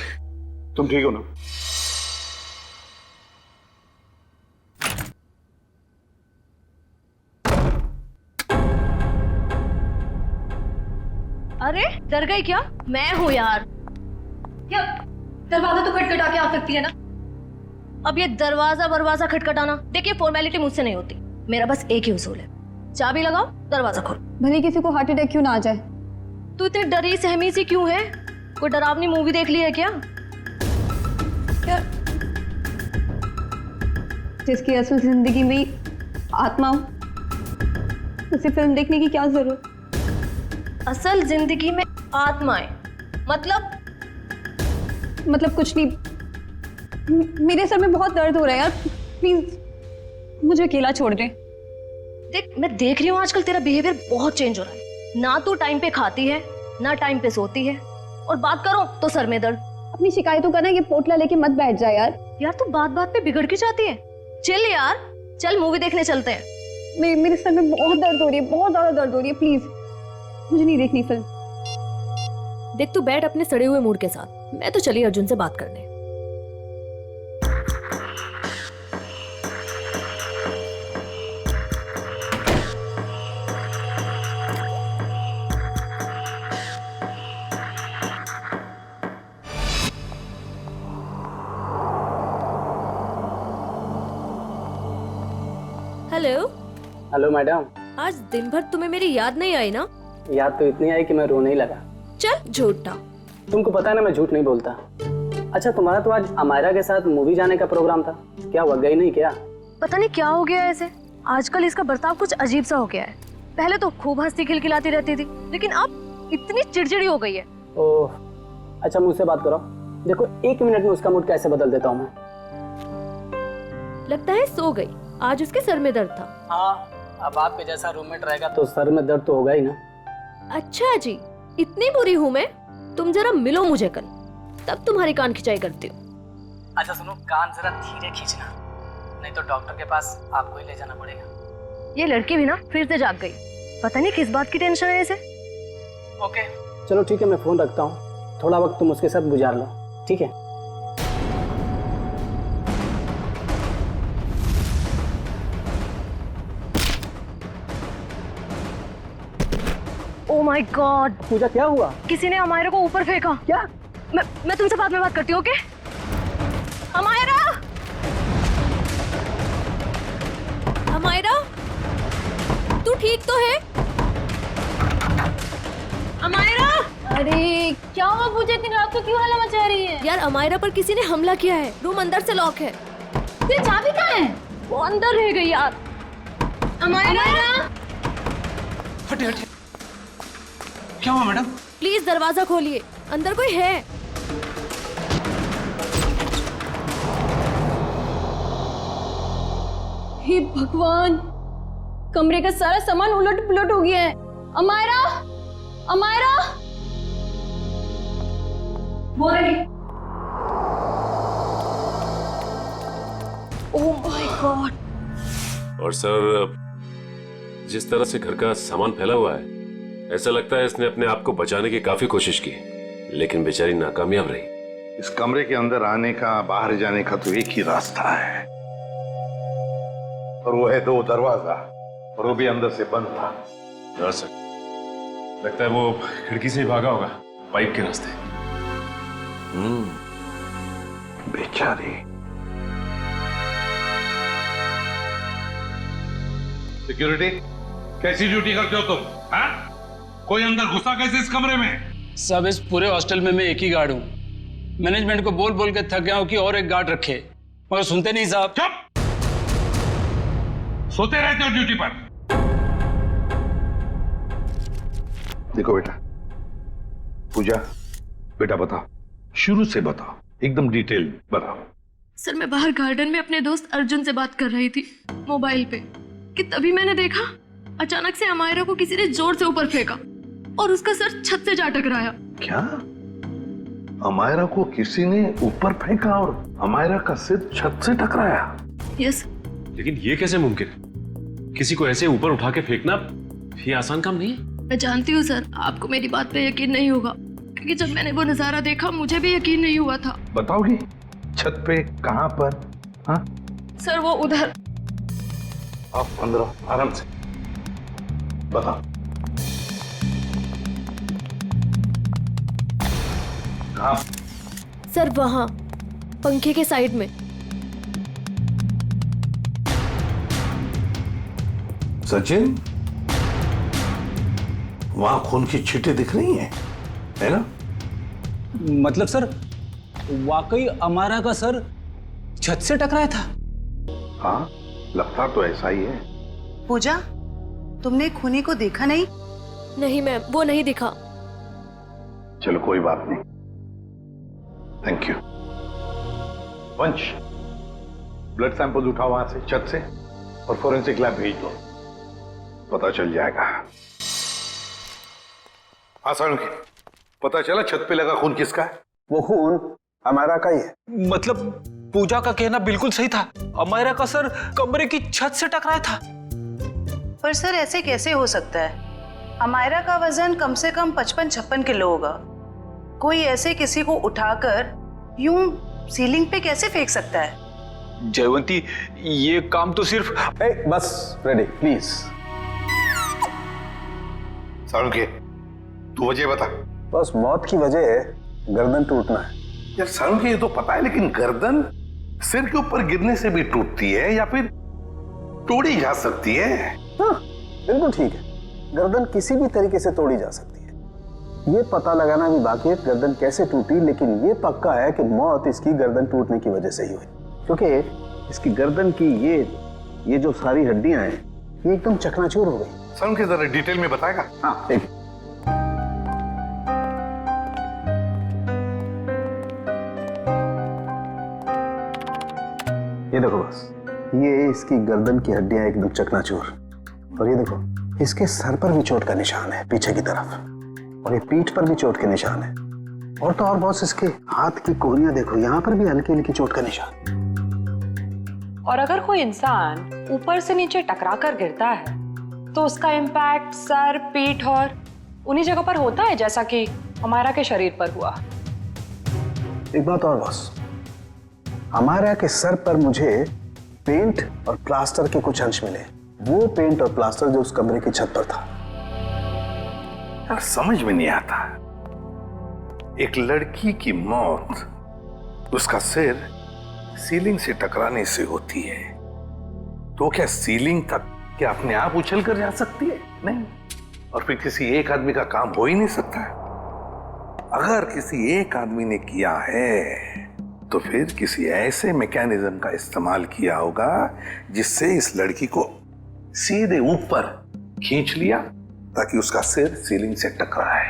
तुम ठीक हो ना? अरे डर गई क्या? मैं हूँ यार। क्या दरवाजा तो खटखटा के आ सकती है ना? अब ये दरवाजा खटखटाना, देखिए फॉर्मेलिटी मुझसे नहीं होती। मेरा बस एक ही उसूल है, चाबी लगाओ, दरवाजा खोलो। भले किसी को हार्ट अटैक क्यों ना आ जाए। तू इतनी डरी सहमी सी क्यों है? कोई डरावनी मूवी देख ली है क्या? जिसकी असल जिंदगी में आत्मा हो, उसे फिल्म देखने की क्या जरूरत? असल जिंदगी में आत्माएं मतलब कुछ नहीं। मेरे सर में बहुत दर्द हो रहा है यार, प्लीज मुझे अकेला छोड़ दे। देख, मैं देख रही हूँ आजकल तेरा बिहेवियर बहुत चेंज हो रहा है। ना तू टाइम पे खाती है, ना टाइम पे सोती है, और बात करो तो सर में दर्द। अपनी शिकायतों का ना ये पोटला लेके मत बैठ जा यार। यार तू बात बात पे बिगड़ क्यों जाती है? चल यार, चल मूवी देखने चलते हैं। मेरे सर में बहुत दर्द हो रही है, बहुत ज्यादा दर्द हो रही है। प्लीज मुझे नहीं देखनी फिल्म। देख, तू बैठ अपने सड़े हुए मूड के साथ। मैं तो चली अर्जुन से बात करने। हेलो। Hello madam. आज दिन भर तुम्हें मेरी याद नहीं आई ना? याद तो इतनी आई कि मैं रोने ही लगा। चल झूठा। तुमको पता है ना मैं झूठ नहीं बोलता। अच्छा, तुम्हारा तो आज अमायरा के साथ मूवी जाने का प्रोग्राम था, क्या हुआ, गई नहीं क्या? पता नहीं क्या हो गया है इसे। आजकल इसका बर्ताव कुछ अजीब सा हो गया है। पहले तो खूब हंसती खिलखिलाती रहती थी, लेकिन अब इतनी चिड़चिड़ी हो गई है। ओह, अच्छा मुझसे बात करो। देखो 1 मिनट में उसका मूड कैसे बदल देता हूँ मैं। लगता है सो गई। आज उसके सर में दर्द था। हाँ, अब आपके जैसा रूममेट रहेगा तो सर में दर्द तो होगा ही ना। अच्छा जी, इतनी बुरी हूँ मैं? तुम जरा मिलो मुझे कल, तब तुम्हारी कान खिंचाई करती हूँ। अच्छा सुनो, कान जरा धीरे खींचना, नहीं तो डॉक्टर के पास आपको ही ले जाना पड़ेगा। ये लड़की भी ना फिर से जाग गई। पता नहीं किस बात की टेंशन है इसे। ओके चलो ठीक है, मैं फोन रखता हूँ। थोड़ा वक्त तुम उसके साथ गुजार लो, ठीक है? ओह माय गॉड, पूजा क्या हुआ? किसी ने अमायरा को ऊपर फेंका। क्या? मैं तुमसे बाद में बात करती हूँ, ओके? अमायरा, अमायरा, तू ठीक तो है? अमायरा, अरे क्या हुआ पूजा, इतनी रात को क्यों हल्ला मचा रही है? यार अमायरा पर किसी ने हमला किया है, रूम अंदर से लॉक है। तेरी चाबी कहाँ है? वो अंदर रह गई यार। अमायरा, हटे हटे, क्या हुआ मैडम? प्लीज दरवाजा खोलिए, अंदर कोई है। हे भगवान, कमरे का सारा सामान उलट पुलट हो गया है। अमायरा, अमायरा, वो रही। Oh my God. और सर, जिस तरह से घर का सामान फैला हुआ है, ऐसा लगता है इसने अपने आप को बचाने की काफी कोशिश की, लेकिन बेचारी नाकामयाब रही। इस कमरे के अंदर आने का, बाहर जाने का तो एक ही रास्ता है, और वो है 2 दरवाजा, और वो भी अंदर से बंद था। हाँ सर, लगता है वो खिड़की से ही भागा होगा, पाइप के रास्ते। बेचारी। सिक्योरिटी, कैसी ड्यूटी करते हो तुम? हाँ? कोई अंदर घुसा कैसे इस कमरे में? सब इस पूरे हॉस्टल में मैं एक ही गार्ड हूँ। मैनेजमेंट को बोल बोल के थक गया हूँ कि और एक गार्ड रखे, मगर सुनते नहीं साहब। चुप! सोते रहते हो ड्यूटी पर। देखो बेटा, पूजा, बेटा बताओ, शुरू से बताओ, एकदम डिटेल बताओ। सर, मैं बाहर गार्डन में अपने दोस्त अर्जुन से बात कर रही थी मोबाइल पे, कि तभी मैंने देखा अचानक से अमायरा को किसी ने जोर से ऊपर फेंका और उसका सर छत से जा टकराया। क्या? अमायरा को किसी ने ऊपर फेंका और अमायरा का सिर छत से टकराया? यस। लेकिन ये कैसे मुमकिन है? किसी को ऐसे ऊपर उठा के फेंकना ये आसान काम नहीं है। मैं जानती हूँ सर, आपको मेरी बात पे यकीन नहीं होगा, क्योंकि जब मैंने वो नजारा देखा मुझे भी यकीन नहीं हुआ था। बताओगी छत पे कहां पर? हाँ सर, वो उधर। आप अंदर आराम से बताओ। कहां? सर वहां, पंखे के साइड में। सचिन, वहां खून की छींटें दिख रही हैं, है ना? मतलब सर, वाकई अमायरा का सर छत से टकराया था? हाँ, लगता तो ऐसा ही है। पूजा, तुमने खूनी को देखा नहीं? नहीं मैम, वो नहीं दिखा। चलो कोई बात नहीं, थैंक यू। वंश, ब्लड सैंपल उठाओ वहां से, छत से, और फोरेंसिक लैब भेज दो, पता चल जाएगा। हाँ सालुंकी, पता चला छत पे लगा खून किसका है? वो खून अमायरा का ही है। मतलब पूजा का कहना बिल्कुल सही था, अमायरा का सर कमरे की छत से टकराया था। पर सर ऐसे कैसे हो सकता है? अमायरा का वजन कम से कम 55-56 किलो होगा। कोई ऐसे किसी को उठाकर यूं सीलिंग पे कैसे फेंक सकता है? जयवंती, ये काम तो सिर्फ बस रेडी प्लीज। सालुंकी, तू वजह बता। बस मौत की वजह है गर्दन टूटना है। यार सालुंकी, ये तो पता है, लेकिन गर्दन सिर के ऊपर गिरने से भी टूटती है या फिर तोड़ी जा सकती है? हाँ, बिल्कुल ठीक है, गर्दन किसी भी तरीके से तोड़ी जा सकती है। ये पता लगाना भी बाकी है गर्दन कैसे टूटी, लेकिन ये पक्का है कि मौत इसकी गर्दन टूटने की वजह से ही हुई, क्योंकि इसकी गर्दन की ये जो सारी हड्डियां हैं ये एकदम चकनाचूर हो गई। सालुंकी जरा डिटेल में बताएगा? हाँ ठीक। ये देखो बस, ये इसकी गर्दन की हड्डियां एकदम चकनाचूर, और ये देखो इसके सर पर भी चोट का निशान है पीछे की तरफ, और ये पीठ पर भी चोट के निशान है, और तो और बॉस इसके हाथ की कोहनियां देखो, यहाँ पर भी हल्की हल्की चोट का निशान। और अगर कोई इंसान ऊपर से नीचे टकरा कर गिरता है तो उसका इम्पैक्ट सर, पीठ और उन्हीं जगह पर होता है जैसा कि अमायरा के शरीर पर हुआ। एक बात और बॉस, अमायरा के सर पर मुझे पेंट और प्लास्टर के कुछ अंश मिले, वो पेंट और प्लास्टर जो उस कमरे की छत पर था। यार समझ में नहीं आता, एक लड़की की मौत, उसका सिर सीलिंग से टकराने से होती है। तो क्या सीलिंग तक क्या अपने आप उछल कर जा सकती है? नहीं। और फिर किसी एक आदमी का काम हो ही नहीं सकता है। अगर किसी एक आदमी ने किया है तो फिर किसी ऐसे मैकेनिज्म का इस्तेमाल किया होगा जिससे इस लड़की को सीधे ऊपर खींच लिया ताकि उसका सिर सीलिंग से टकराए।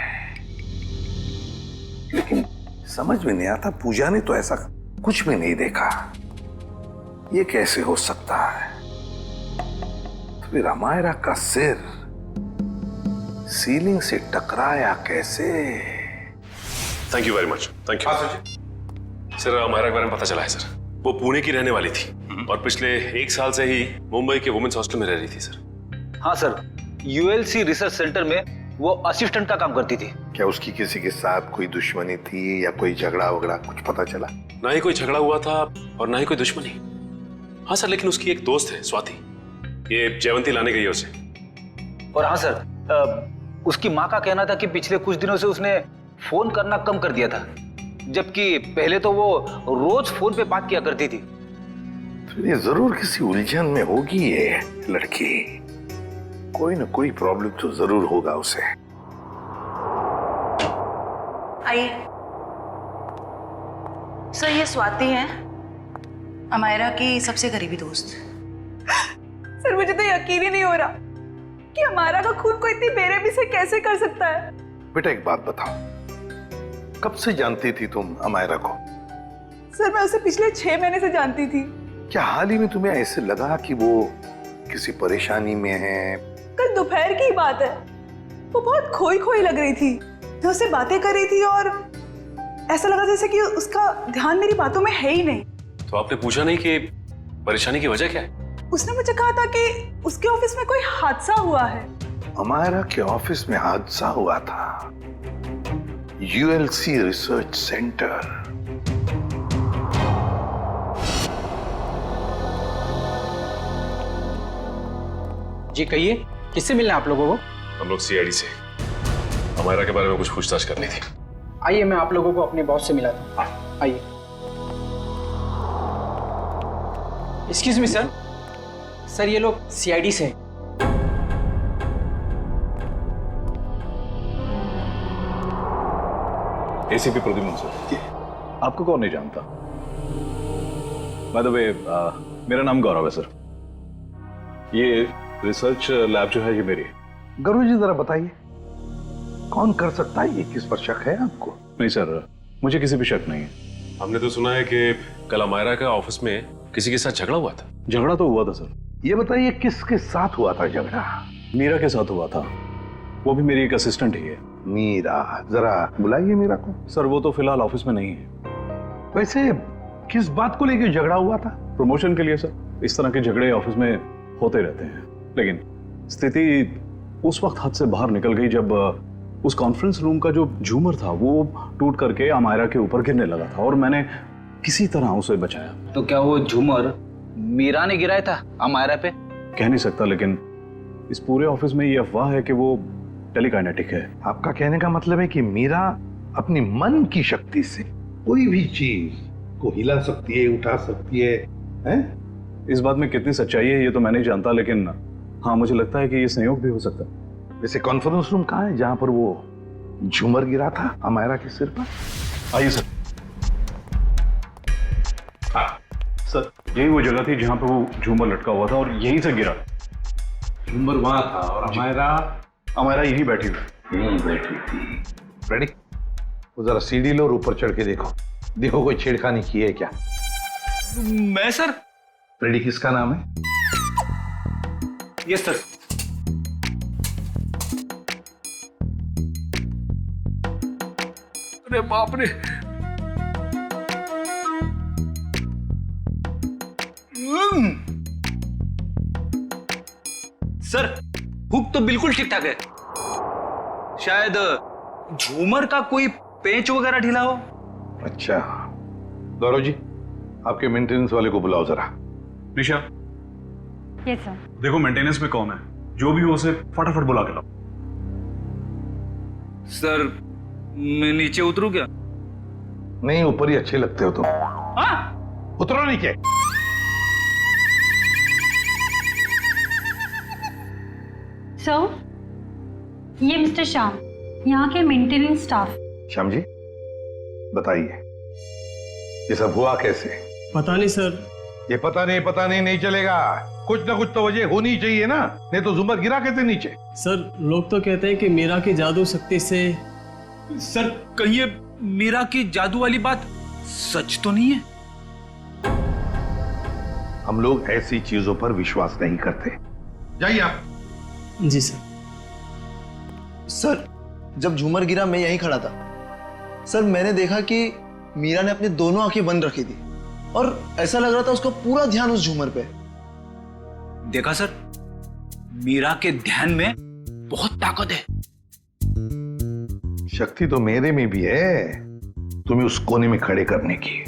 लेकिन समझ में नहीं आता, पूजा ने तो ऐसा कुछ भी नहीं देखा। ये कैसे हो सकता है? तो फिर अमायरा का सिर सीलिंग से टकराया कैसे? Thank you very much. Thank you sir. Amayra के बारे में पता चला है सर। वो पुणे की रहने वाली थी और पिछले 1 साल से ही मुंबई के वुमेन्स हॉस्टल में रह रही थी सर। हाँ सर, यूएलसी रिसर्च सेंटर में वो असिस्टेंट का काम करती थी। क्या उसकी किसी के साथ कोई दुश्मनी थी या कोई झगड़ा वगड़ा कुछ पता चला? ना ही कोई झगड़ा हुआ था और ना ही कोई दुश्मनी। हाँ सर, लेकिन उसकी एक दोस्त है स्वाति, ये जयवंती लाने गई है उसे। और हाँ सर, उसकी माँ का कहना था कि पिछले कुछ दिनों से उसने फोन करना कम कर दिया था, जबकि पहले तो वो रोज फोन पे बात किया करती थी। तो ये जरूर किसी उलझन में होगी ये लड़की। कोई ना कोई प्रॉब्लम तो जरूर होगा उसे। आइए सर, ये स्वाति है, अमायरा की सबसे करीबी दोस्त। सर मुझे तो यकीन ही नहीं हो रहा कि हमारा का खून कोई इतनी बेरहमी से कैसे कर सकता है। बेटा एक बात बताओ, कब से जानती थी तुम अमायरा को? सर मैं उसे पिछले 6 महीने से जानती थी। क्या हाल ही में तुम्हें ऐसे लगा कि वो किसी परेशानी में है? कल दोपहर की बात है, वो बहुत खोई खोई लग रही थी। मैं उससे बातें कर रही थी और ऐसा लगा जैसे कि उसका ध्यान मेरी बातों में है ही नहीं। तो आपने पूछा नहीं कि परेशानी की वजह क्या है? उसने मुझे कहा था कि उसके ऑफिस में कोई हादसा हुआ है। अमायरा के ऑफिस में हादसा हुआ था? ULC research centre. जी कहिए, किससे मिलना है आप लोगों को? हम लोग सीआईडी से अमायरा के बारे में कुछ पूछताछ करनी थी। आइए, मैं आप लोगों को अपने बॉस से मिलाता हूँ। आइए। Excuse me sir. सर ये लोग सीआईडी से हैं। ACP Pradyuman sir. आपको कौन नहीं जानता? बाय द वे, मेरा नाम गौरव है सर। ये रिसर्च लैब जो है ये मेरी है। गौरव जी जरा बताइए, कौन कर सकता है ये? किस पर शक है आपको? नहीं सर, मुझे किसी भी शक नहीं है। हमने तो सुना है कि कल अमायरा का ऑफिस में किसी के साथ झगड़ा हुआ था। झगड़ा तो हुआ था सर। ये बताइए किसके साथ हुआ था झगड़ा? मीरा के साथ हुआ था। वो भी मेरी एक असिस्टेंट ही है। मीरा, जरा बुलाइए मीरा को। सर वो तो फिलहाल ऑफिस में नहीं है। वैसे किस बात को लेकर झगड़ा हुआ था? प्रमोशन के लिए सर। इस तरह के झगड़े ऑफिस में होते रहते हैं, लेकिन स्थिति उस वक्त हाथ से बाहर निकल गई जब उस कॉन्फ्रेंस रूम का जो झूमर था वो टूट करके अमायरा के ऊपर गिरने लगा था और मैंने किसी तरह उसे बचाया। तो क्या वो झूमर मीरा ने गिराया था अमायरा पे? कह नहीं सकता, लेकिन इस पूरे ऑफिस में ये अफवाह है कि वो टेलीकाइनेटिक है। आपका कहने का मतलब है कि मीरा अपनी मन की शक्ति से कोई भी चीज को हिला सकती है, उठा सकती है, हैं? इस बात में कितनी सच्चाई है ये तो मैं नहीं जानता, लेकिन हाँ मुझे लगता है कि ये संयोग भी हो सकता है। वैसे कॉन्फ्रेंस रूम कहाँ है जहां पर वो झूमर गिरा था अमायरा के सिर पर? आइए सर। हाँ सर, यही वो जगह थी जहां पर वो झूमर लटका हुआ था और यहीं से गिरा। झूमर वहां था और अमायरा यहीं बैठी थी। रेडी? वो जरा सीढ़ी लो और ऊपर चढ़ के देखो, देखो कोई छेड़खानी की है क्या? मैं सर? रेडी, किसका नाम है? Yes sir. अरे बाप रे, सर हुक तो बिल्कुल ठीक ठाक है। शायद झूमर का कोई पेंच वगैरह ढीला हो। अच्छा गौरव जी, आपके मेंटेनेंस वाले को बुलाओ जरा। निशा। Yes sir. देखो मेंटेनेंस में कौन है, जो भी हो उसे फटाफट बुला के लाओ। सर मैं नीचे उतरूं क्या? नहीं, ऊपर ही अच्छे लगते हो तुम। हाँ? उतरो नीचे। सर, ये मिस्टर श्याम, यहाँ के मेंटेनेंस स्टाफ। श्याम जी, बताइए ये सब हुआ कैसे? पता नहीं सर। ये पता नहीं चलेगा। कुछ ना कुछ तो वजह होनी चाहिए ना, नहीं तो झूमर गिरा कैसे नीचे? सर, लोग तो कहते हैं कि मीरा की जादू शक्ति से। सर, कहीं ये मीरा की जादू वाली बात सच तो नहीं है? हम लोग ऐसी चीजों पर विश्वास नहीं करते। जाइए आप। जी सर। सर, जब झूमर गिरा मैं यहीं खड़ा था। सर, मैंने देखा कि मीरा ने अपनी दोनों आंखें बंद रखी थी और ऐसा लग रहा था उसका पूरा ध्यान उस झूमर पे। देखा सर, मीरा के ध्यान में बहुत ताकत है। शक्ति तो मेरे में भी है, तुम्हें उस कोने में खड़े करने की।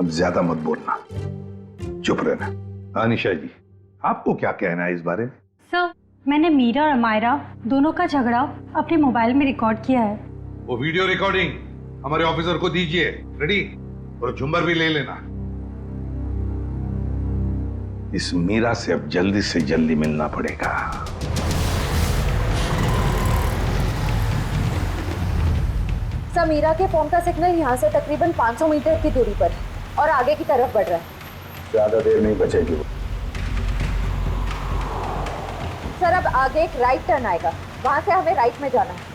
अब ज्यादा मत बोलना, चुप रहना। अनिशा जी, आपको क्या कहना है इस बारे में? सर, मैंने मीरा और अमायरा दोनों का झगड़ा अपने मोबाइल में रिकॉर्ड किया है। वो वीडियो रिकॉर्डिंग हमारे ऑफिसर को दीजिए। रेडी? और झुम्बर भी ले लेना। इस मीरा से अब जल्दी से जल्दी मिलना पड़ेगा। सर, मीरा के फोन का सिग्नल यहाँ से तकरीबन 500 मीटर की दूरी पर है और आगे की तरफ बढ़ रहा है। ज्यादा देर नहीं बचेगी वो। सर, अब आगे एक राइट टर्न आएगा, वहां से हमें राइट में जाना है।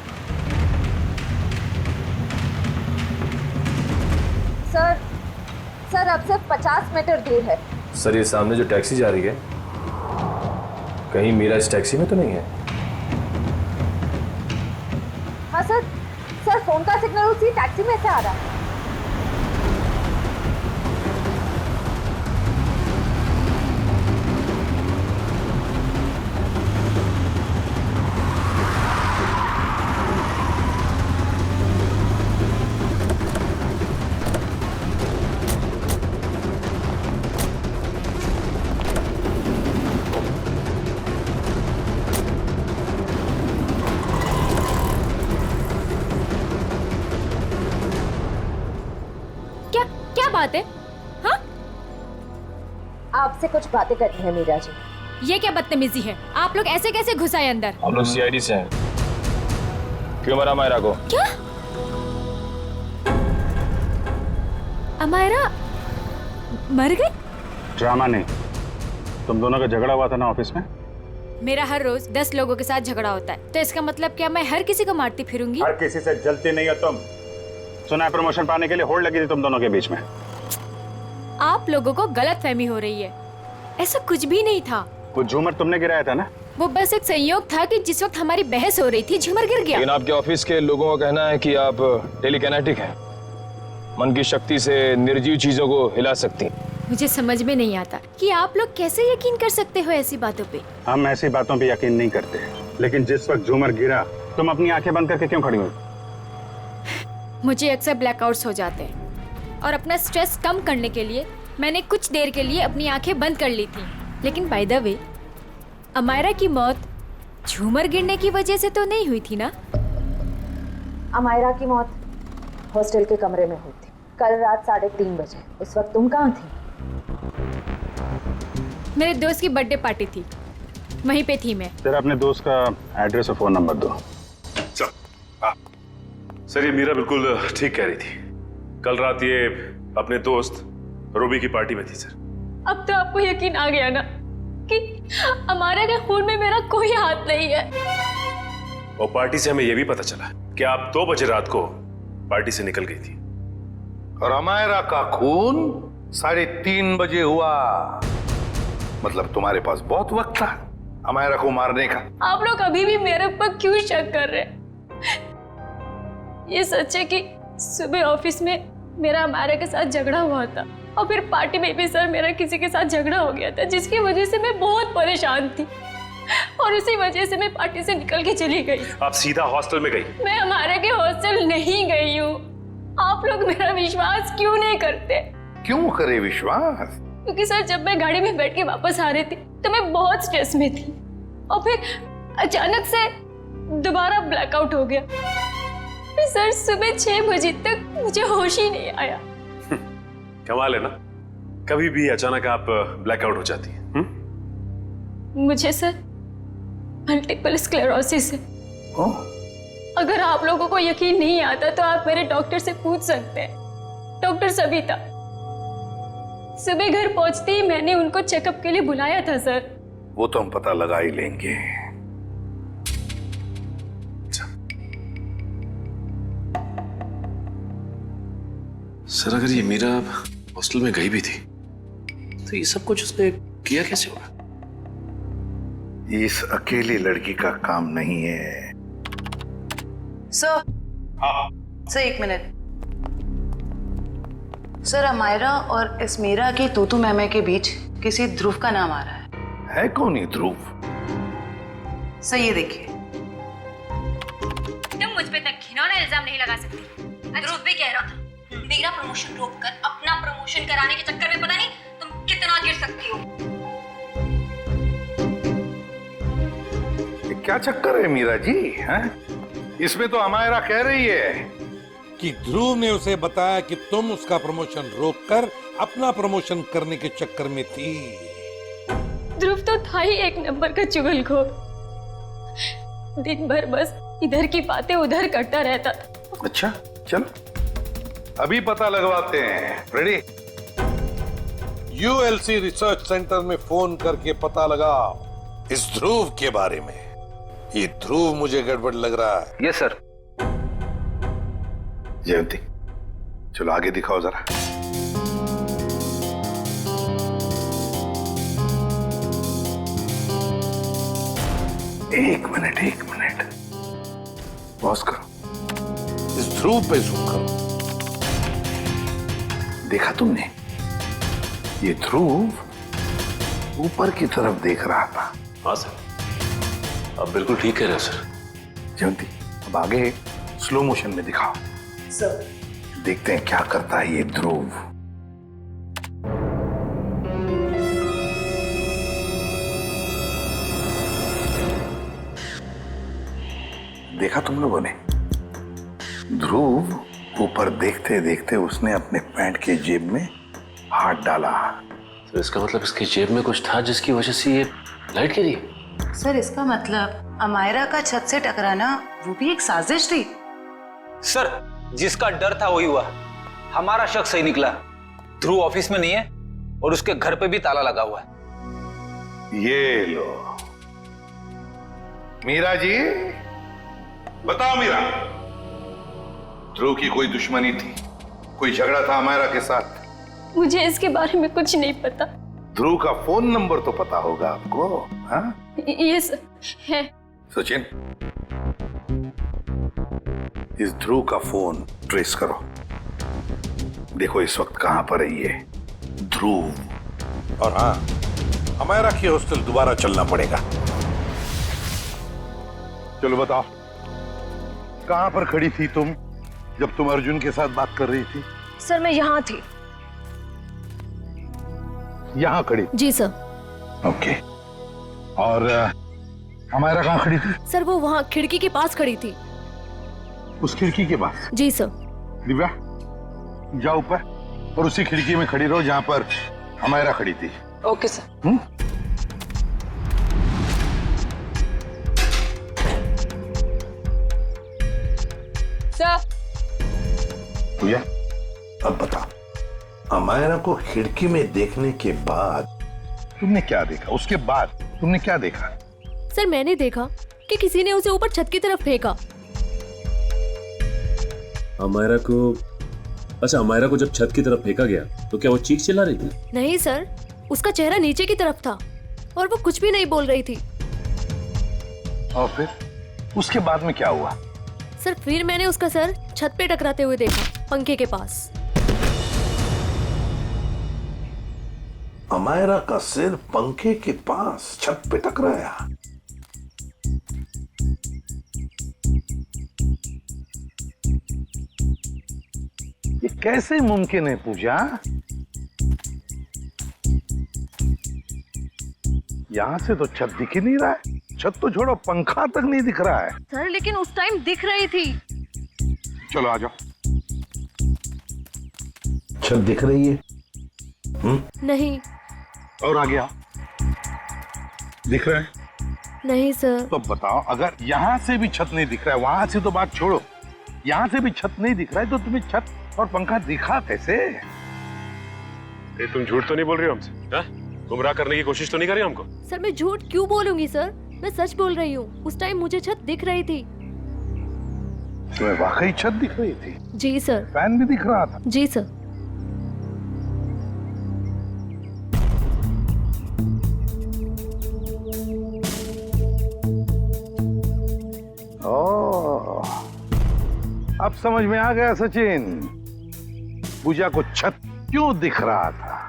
सर, अब सिर्फ 50 मीटर दूर है। सर, ये सामने जो टैक्सी जा रही है, कहीं मीरा इस टैक्सी में तो नहीं है? हाँ सर, फोन का सिग्नल उसी टैक्सी में से आ रहा है। बात है? हाँ? आपसे कुछ बातें करनी है मीरा जी। ये क्या बदतमीजी है? आप लोग ऐसे कैसे घुस आए अंदर? हम लोग सीआईडी से हैं। क्यों मरा अमायरा को? क्या? अमायरा मर गई? ड्रामा नहीं, तुम दोनों का झगड़ा हुआ था ना ऑफिस में। मेरा हर रोज 10 लोगों के साथ झगड़ा होता है, तो इसका मतलब क्या मैं हर किसी को मारती फिरूंगी? हर किसी से जलती नहीं हो तुम। सुना है प्रमोशन पाने के लिए होड़ लगी थी तुम दोनों के बीच में। आप लोगों को गलतफहमी हो रही है, ऐसा कुछ भी नहीं था। वो झूमर तुमने गिराया था ना? वो बस एक संयोग था कि जिस वक्त हमारी बहस हो रही थी झूमर गिर गया। लेकिन आपके ऑफिस के लोगों का कहना है कि आप टेलीकिनेटिक हैं, मन की शक्ति से निर्जीव चीजों को हिला सकती। मुझे समझ में नहीं आता कि आप लोग कैसे यकीन कर सकते हो ऐसी बातों पे। हम ऐसी बातों पे यकीन नहीं करते, लेकिन जिस वक्त झूमर गिरा तुम अपनी आंखें बंद करके क्यों खड़ी हुई? मुझे अक्सर ब्लैकआउट्स हो जाते हैं और अपना स्ट्रेस कम करने के लिए मैंने कुछ देर के लिए अपनी आंखें बंद कर ली थी। लेकिन बाय द वे, अमायरा की मौत झूमर गिरने की वजह से तो नहीं हुई थी ना? अमायरा की मौत हॉस्टल के कमरे में हुई थी कल रात 3:30 बजे। उस वक्त तुम कहाँ थी? मेरे दोस्त की बर्थडे पार्टी थी, वहीं पे थी मैं। जरा अपने दोस्त का एड्रेस और फोन नंबर दो। सर, ये मीरा बिल्कुल ठीक कह रही थी। कल रात ये अपने दोस्त रूबी की पार्टी में थी सर। अब तो आपको यकीन आ गया ना कि अमायरा के खून में मेरा कोई हाथ नहीं है। और पार्टी से हमें यह भी पता चला कि आप 2 बजे रात को पार्टी से निकल गई थी। और अमायरा का खून 3:30 बजे हुआ। मतलब तुम्हारे पास बहुत वक्त था अमायरा को मारने का। आप लोग अभी भी मेरे ऊपर क्यों शक कर रहे हैं? ये सच है कि सुबह ऑफिस में मेरा अमायरा के साथ झगड़ा हुआ था और फिर पार्टी में भी सर मेरा किसी के साथ झगड़ा हो गया था, जिसकी वजह से मैं बहुत परेशान थी और उसी वजह से मैं पार्टी से निकल के चली गई। आप सीधा हॉस्टल में गई? मैं अमायरा के हॉस्टल नहीं गई हूँ। आप लोग मेरा विश्वास क्यों नहीं करते? क्यों करे विश्वास? क्योंकि सर जब मैं गाड़ी में बैठ के वापस आ रही थी तो मैं बहुत स्ट्रेस में थी और फिर अचानक से दोबारा ब्लैकआउट हो गया। सर सुबह 6 बजे तक मुझे होश ही नहीं आया। कमाल है ना, कभी भी अचानक आप ब्लैकआउट हो जाती हैं। मुझे सर मल्टीपल स्क्लेरोसिस है। अगर आप लोगों को यकीन नहीं आता तो आप मेरे डॉक्टर से पूछ सकते हैं, डॉक्टर सबिता। सुबह घर पहुंचते ही मैंने उनको चेकअप के लिए बुलाया था सर। वो तो हम पता लगा ही लेंगे। सर अगर ये मीरा हॉस्टल में गई भी थी तो ये सब कुछ उसने किया कैसे होगा? इस अकेली लड़की का काम नहीं है। सर, सर एक मिनट। सर, अमायरा और इस मीरा की तूतू मैमे के बीच किसी ध्रुव का नाम आ रहा है कौन ये ध्रुव? सर ये देखिए। तुम मुझ पे तक घिनौना इल्जाम नहीं लगा सकती। ध्रुव भी कह रहा था मेरा प्रमोशन रोककर अपना प्रमोशन कराने के चक्कर में पता नहीं तुम कितना गिर सकती हो। ये क्या चक्कर है मीरा जी? हैं? इसमें तो अमायरा कह रही है कि ध्रुव ने उसे बताया कि तुम उसका प्रमोशन रोककर अपना प्रमोशन करने के चक्कर में थी। ध्रुव तो था ही एक नंबर का चुगलखोर। दिन भर बस इधर की बातें उधर करता रहता था। अच्छा चल अभी पता लगवाते हैं। रेडी? यूएलसी रिसर्च सेंटर में फोन करके पता लगाओ इस ध्रुव के बारे में। ये ध्रुव मुझे गड़बड़ लग रहा है। Yes sir. जयंती चलो आगे दिखाओ जरा। एक मिनट पॉज करो। इस ध्रुव पे जूम करो। देखा तुमने? ये ध्रुव ऊपर की तरफ देख रहा था। हाँ सर, आप बिल्कुल ठीक कह रहे हो सर। जयंती अब आगे स्लो मोशन में दिखाओ। सर देखते हैं क्या करता है ये ध्रुव। देखा तुम लोगों ने? ध्रुव ऊपर देखते देखते उसने अपने पैंट के जेब में हाथ डाला। तो इसका मतलब इसकी जेब में कुछ था जिसकी वजह से ये लाइट गिरी। सर इसका मतलब अमायरा का छत से टकराना वो भी एक साजिश थी। सर जिसका डर था वही हुआ। हमारा शक सही निकला। ध्रुव ऑफिस में नहीं है और उसके घर पे भी ताला लगा हुआ है। ये लो मीरा जी, बताओ मीरा, ध्रुव की कोई दुश्मनी थी? कोई झगड़ा था अमायरा के साथ? मुझे इसके बारे में कुछ नहीं पता। ध्रुव का फोन नंबर तो पता होगा आपको? हाँ? ये है। सचिन इस ध्रुव का फोन ट्रेस करो। देखो इस वक्त कहां पर है ये ध्रुव। और हाँ, अमायरा की हॉस्टल दोबारा चलना पड़ेगा। चलो बताओ कहां पर खड़ी थी तुम जब तुम अर्जुन के साथ बात कर रही थी? सर मैं यहाँ थी। यहां खड़ी? जी सर। ओके। और अमायरा कहां खड़ी थी? सर वो वहाँ खिड़की के पास खड़ी थी। उस खिड़की के पास? जी सर। दिव्या जाओ ऊपर और उसी खिड़की में खड़ी रहो जहां पर अमायरा खड़ी थी। Okay sir. सर भैया अब बताओ, अमायरा को खिड़की में देखने के बाद तुमने क्या देखा? उसके बाद तुमने क्या देखा? सर मैंने देखा कि किसी ने उसे ऊपर छत की तरफ फेंका। अमायरा को, अच्छा अमायरा को जब छत की तरफ फेंका गया तो क्या वो चीख चिल्ला रही थी? नहीं सर, उसका चेहरा नीचे की तरफ था और वो कुछ भी नहीं बोल रही थी। और फिर उसके बाद में क्या हुआ? सर फिर मैंने उसका सर छत पे टकराते हुए देखा, पंखे के पास। अमायरा का सिर पंखे के पास छत पे टकराया। ये कैसे मुमकिन है पूजा? यहां से तो छत दिख ही नहीं रहा है। छत तो छोड़ो, पंखा तक नहीं दिख रहा है। सर लेकिन उस टाइम दिख रही थी। चलो आ जाओ। छत दिख रही है, नहीं। और आ गया दिख रहा है? नहीं सर। तो बताओ, अगर यहाँ से भी छत नहीं दिख रहा है, वहां से तो बात छोड़ो, यहाँ से भी छत नहीं दिख रहा है, तो तुम्हें छत और पंखा दिखा कैसे? ये तुम झूठ तो नहीं बोल रही हो हमसे? हाँ? गुमराह करने की कोशिश तो नहीं कर रही हमको? सर मैं झूठ क्यों बोलूंगी सर, मैं सच बोल रही हूँ। उस टाइम मुझे छत दिख रही थी। तुम्हें वाकई छत दिख रही थी? जी सर। फैन भी दिख रहा था? जी सर। ओह, अब समझ में आ गया सचिन, पूजा को छत क्यों दिख रहा था।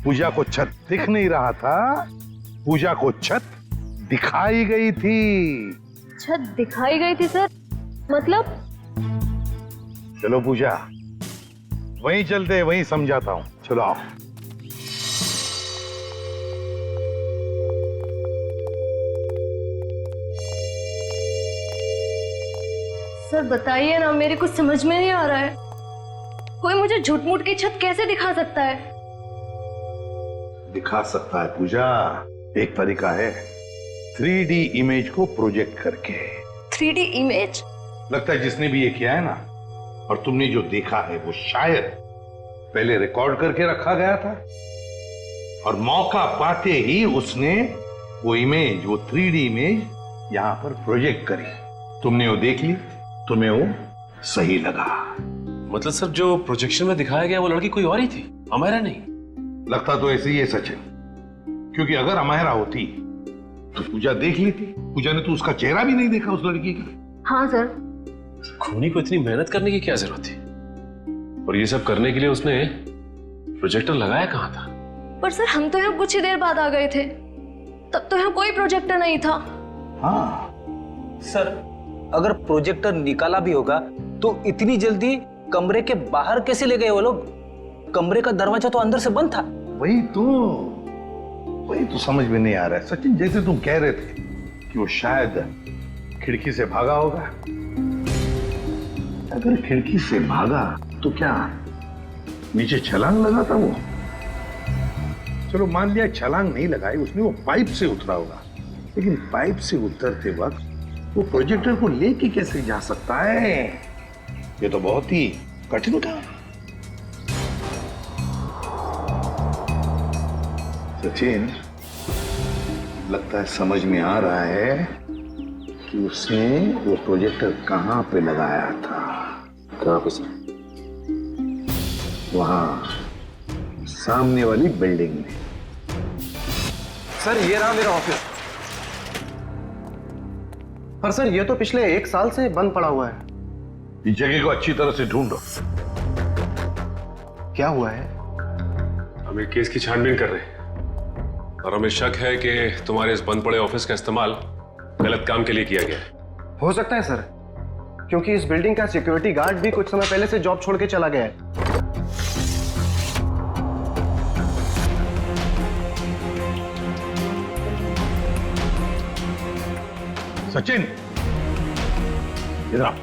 पूजा को छत दिख नहीं रहा था, पूजा को छत दिखाई गई थी। छत दिखाई गई थी सर? मतलब? चलो पूजा, वहीं चलते, वहीं समझाता हूं, चलो आओ। सर बताइए ना, मेरे कुछ समझ में नहीं आ रहा है। कोई मुझे झूठ मूठ की छत कैसे दिखा सकता है? दिखा सकता है पूजा, एक तरीका है, 3D इमेज को प्रोजेक्ट करके। 3D image? लगता है जिसने भी ये किया है ना, और तुमने जो देखा है वो शायद पहले रिकॉर्ड करके रखा गया था, और मौका पाते ही उसने वो इमेज, वो 3D इमेज यहां पर प्रोजेक्ट करी। तुमने वो देख ली, तुम्हें वो सही लगा। मतलब सर जो प्रोजेक्शन में दिखाया गया वो लड़की कोई और ही थी, अमायरा नहीं? लगता तो ऐसे ही है सचिन, क्योंकि अगर अमायरा होती तो पूजा देख लेती। पूजा ने तो उसका चेहरा भी नहीं देखा उस लड़की का। हाँ सर। खूनी को इतनी मेहनत करने की क्या जरूरत थी? और ये सब करने के लिए उसने प्रोजेक्टर लगाया कहाँ था? पर सर हम तो यहाँ कुछ ही देर बाद आ गए थे, तब तो यहाँ कोई प्रोजेक्टर नहीं था। हाँ सर, अगर प्रोजेक्टर निकाला भी होगा तो इतनी जल्दी कमरे के बाहर कैसे ले गए वो लोग? कमरे का दरवाजा तो अंदर से बंद था। वही तो समझ में नहीं आ रहा है सचिन। जैसे तुम कह रहे थे कि वो शायद खिड़की से भागा होगा, अगर खिड़की से भागा तो क्या नीचे छलांग लगा था वो? चलो मान लिया छलांग नहीं लगाई उसने, वो पाइप से उतरा होगा, लेकिन पाइप से उतरते वक्त वो प्रोजेक्टर को लेके कैसे जा सकता है? ये तो बहुत ही कठिन काम। सचिन, लगता है समझ में आ रहा है कि उसने वो प्रोजेक्टर कहां पे लगाया था। कहां पे सर? वहां सामने वाली बिल्डिंग में। सर ये रहा मेरा ऑफिस। पर सर ये तो पिछले 1 साल से बंद पड़ा हुआ है। इस जगह को अच्छी तरह से ढूंढो। क्या हुआ है? हम एक केस की छानबीन कर रहे हैं और हमें शक है कि तुम्हारे इस बंद पड़े ऑफिस का इस्तेमाल गलत काम के लिए किया गया है। हो सकता है सर, क्योंकि इस बिल्डिंग का सिक्योरिटी गार्ड भी कुछ समय पहले से जॉब छोड़ के चला गया है। सचिन इधर आओ।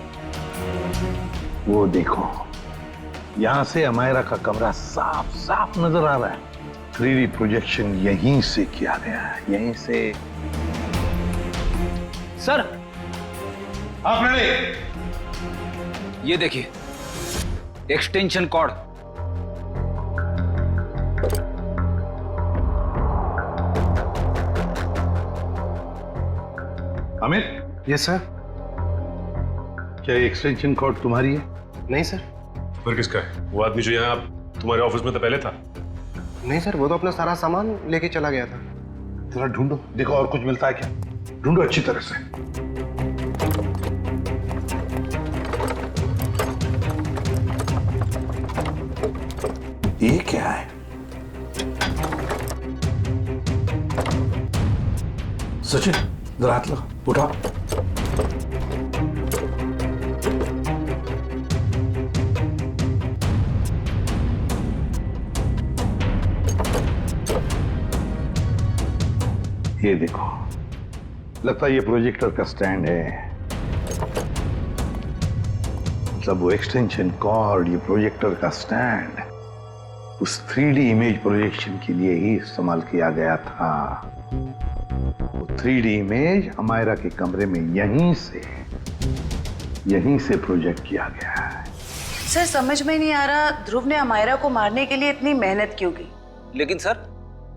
वो देखो, यहां से अमायरा का कमरा साफ साफ नजर आ रहा है। 3D प्रोजेक्शन यहीं से किया गया है, यहीं से। सर आप रेडी? ये देखिए extension cord. Amit. Yes sir. क्या ये एक्सटेंशन कॉर्ड तुम्हारी है? नहीं सर। फिर किसका है? वो आदमी जो यहाँ तुम्हारे ऑफिस में तो पहले था? नहीं सर, वो तो अपना सारा सामान लेके चला गया था। जरा ढूंढो, देखो और कुछ मिलता है क्या। ढूंढो अच्छी तरह से। ये क्या है? सचिन जरा हाथ लगा, उठा। ये देखो, लगता है ये प्रोजेक्टर का स्टैंड है। मतलब वो एक्सटेंशन कॉर्ड, ये प्रोजेक्टर का स्टैंड उस 3D इमेज प्रोजेक्शन के लिए ही इस्तेमाल किया गया था। वो 3D इमेज अमायरा के कमरे में यहीं से प्रोजेक्ट किया गया है। सर समझ में नहीं आ रहा ध्रुव ने अमायरा को मारने के लिए इतनी मेहनत क्यों की। लेकिन सर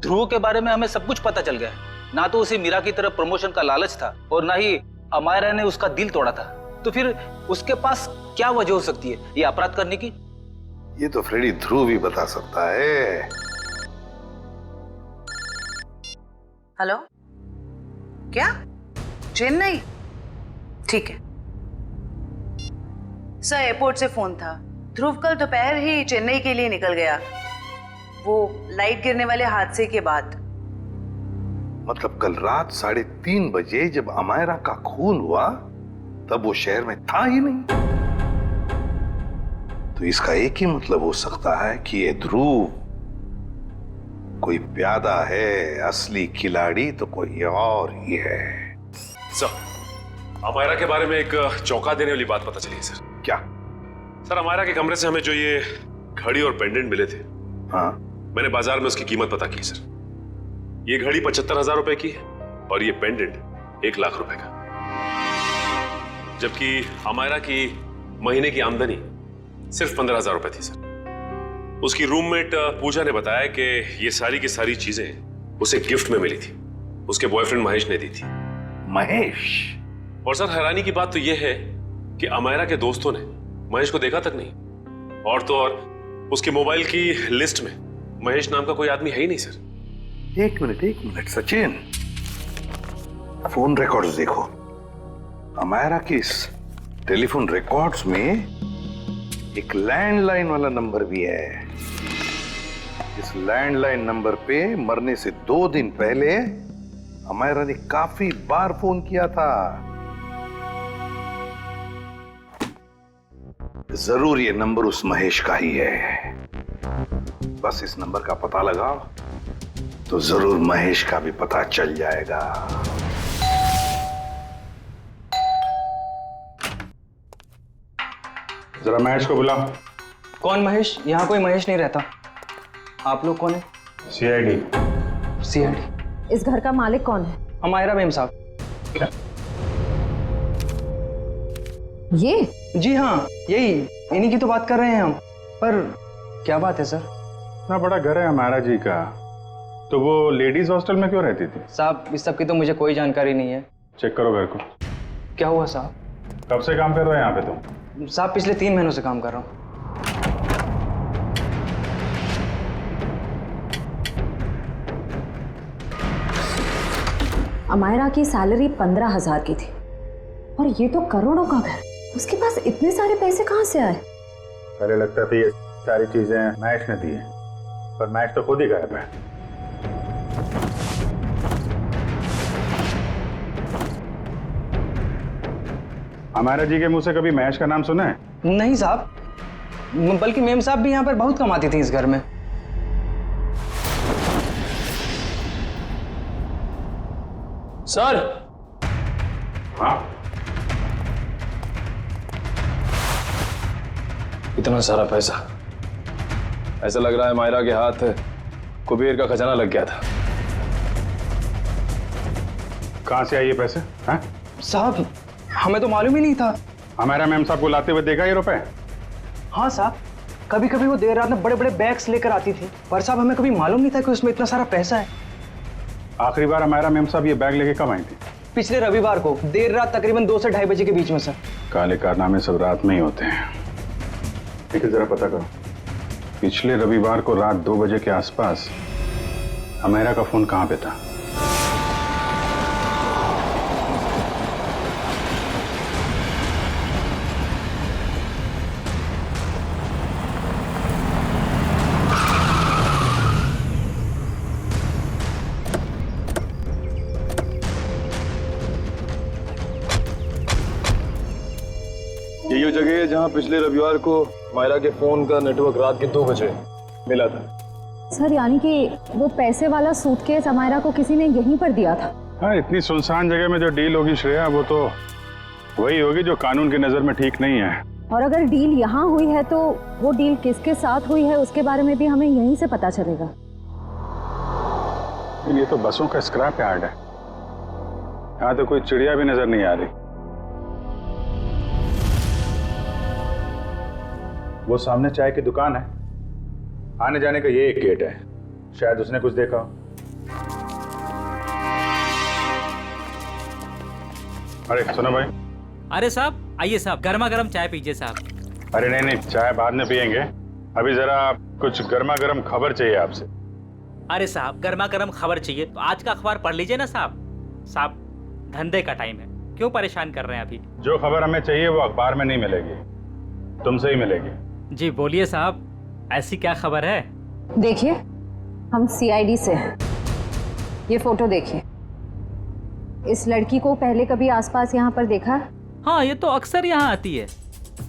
ध्रुव के बारे में हमें सब कुछ पता चल गया। ना तो उसे मीरा की तरफ प्रमोशन का लालच था और ना ही अमायरा ने उसका दिल तोड़ा था। तो फिर उसके पास क्या वजह हो सकती है ये अपराध करने की? ये तो फ्रेडी ध्रुव ही बता सकता है। हेलो, क्या चेन्नई? ठीक है सर, एयरपोर्ट से फोन था। ध्रुव कल दोपहर ही चेन्नई के लिए निकल गया, वो लाइट गिरने वाले हादसे के बाद। मतलब कल रात 3:30 बजे जब अमायरा का खून हुआ तब वो शहर में था ही नहीं। तो इसका एक ही मतलब हो सकता है कि ये ध्रुव कोई प्यादा है, असली खिलाड़ी तो कोई और ही है। सर, अमायरा के बारे में एक चौंका देने वाली बात पता चली है सर। क्या? सर, अमायरा के कमरे से हमें जो ये घड़ी और पेंडेंट मिले थे, हाँ, मैंने बाजार में उसकी कीमत पता की सर। ये घड़ी 75,000 रुपए की है और ये पेंडेंट 1 लाख रुपए का। जबकि अमायरा की महीने की आमदनी सिर्फ 15,000 रुपए थी सर। उसकी रूममेट पूजा ने बताया कि ये सारी की सारी चीजें उसे गिफ्ट में मिली थी, उसके बॉयफ्रेंड महेश ने दी थी। महेश? और सर हैरानी की बात तो यह है कि अमायरा के दोस्तों ने महेश को देखा तक नहीं। और तो और उसके मोबाइल की लिस्ट में महेश नाम का कोई आदमी है ही नहीं सर। एक मिनट सचिन, फोन रिकॉर्ड्स देखो। अमायरा के इस टेलीफोन रिकॉर्ड्स में एक लैंडलाइन वाला नंबर भी है। इस लैंडलाइन नंबर पे मरने से 2 दिन पहले अमायरा ने काफी बार फोन किया था। जरूर ये नंबर उस महेश का ही है। बस इस नंबर का पता लगाओ तो जरूर महेश का भी पता चल जाएगा। जरा महेश को बुलाओ। कौन महेश? यहाँ कोई महेश नहीं रहता। आप लोग कौन है? सीआईडी। इस घर का मालिक कौन है? अमायरा मैम साहब। ये? जी हाँ, यही, इन्हीं की तो बात कर रहे हैं हम। पर क्या बात है सर? इतना बड़ा घर है अमायरा जी का, तो वो लेडीज हॉस्टल में क्यों रहती थी? साहब इस सब की तो मुझे कोई जानकारी नहीं है। चेक करो घर को। क्या हुआ साहब? कब से काम कर रहे हैं यहाँ पे तुम? साहब पिछले 3 महीनों से काम कर रहा हूँ। अमायरा की सैलरी 15,000 की थी और ये तो करोड़ों का घर। उसके पास इतने सारे पैसे कहाँ से आए? पहले लगता था ये सारी चीजें महेश ने दी है, पर महेश तो खुद ही गायब है। अमायरा जी के मुंह से कभी महेश का नाम सुना है? नहीं साहब, बल्कि मेम साहब भी यहाँ पर बहुत कमाती थी इस घर में। सर। हाँ? इतना सारा पैसा, ऐसा लग रहा है मायरा के हाथ कुबेर का खजाना लग गया था। कहाँ से आए ये पैसे? हाँ? साहब हमें तो मालूम ही नहीं था। अमायरा मैम साहब को लाते हुए देखा ये रुपए? हाँ साहब, कभी कभी वो देर रात में बड़े बड़े बैग्स लेकर आती थी, पर साहब हमें कभी मालूम नहीं था कि उसमें इतना सारा पैसा है। आखिरी बार अमायरा मैम साहब ये बैग लेके कब आई थी? पिछले रविवार को देर रात तकरीबन 2 से 2:30 बजे के बीच में सर। काले कारनामे सब रात में ही होते हैं। ठीक है, जरा पता करो पिछले रविवार को रात 2 बजे के आसपास अमायरा का फोन कहाँ पे था? यही वो जगह है जहाँ पिछले रविवार को मायरा के फोन का नेटवर्क रात के 2 बजे मिला था। सर यानी कि वो पैसे वाला सूटकेस अमायरा को किसी ने यहीं पर दिया था? हाँ, इतनी सुनसान जगह में जो डील होगी श्रेया, वो तो वही होगी जो कानून की नजर में ठीक नहीं है। और अगर डील यहाँ हुई है तो वो डील किसके साथ हुई है उसके बारे में भी हमें यहीं से पता चलेगा। ये तो बसों का स्क्रैप यार्ड है, यहाँ तो कोई चिड़िया भी नजर नहीं आ रही। वो सामने चाय की दुकान है, आने जाने का ये एक गेट है, शायद उसने कुछ देखा हो। अरे सुनो भाई। अरे साहब आइए साहब, गर्मा गर्म चाय पीजिए साहब। अरे नहीं, चाय बाद में पियेंगे, अभी जरा कुछ गर्मा गर्म खबर चाहिए आपसे। अरे साहब गर्मा गर्म खबर चाहिए तो आज का अखबार पढ़ लीजिए ना साहब। साहब धंधे का टाइम है, क्यों परेशान कर रहे हैं अभी। जो खबर हमें चाहिए वो अखबार में नहीं मिलेगी, तुमसे ही मिलेगी। जी बोलिए साहब, ऐसी क्या खबर है। देखिए हम सीआईडी से हैं, ये फोटो देखिए। इस लड़की को पहले कभी आसपास यहाँ पर देखा? हाँ ये तो अक्सर यहाँ आती है,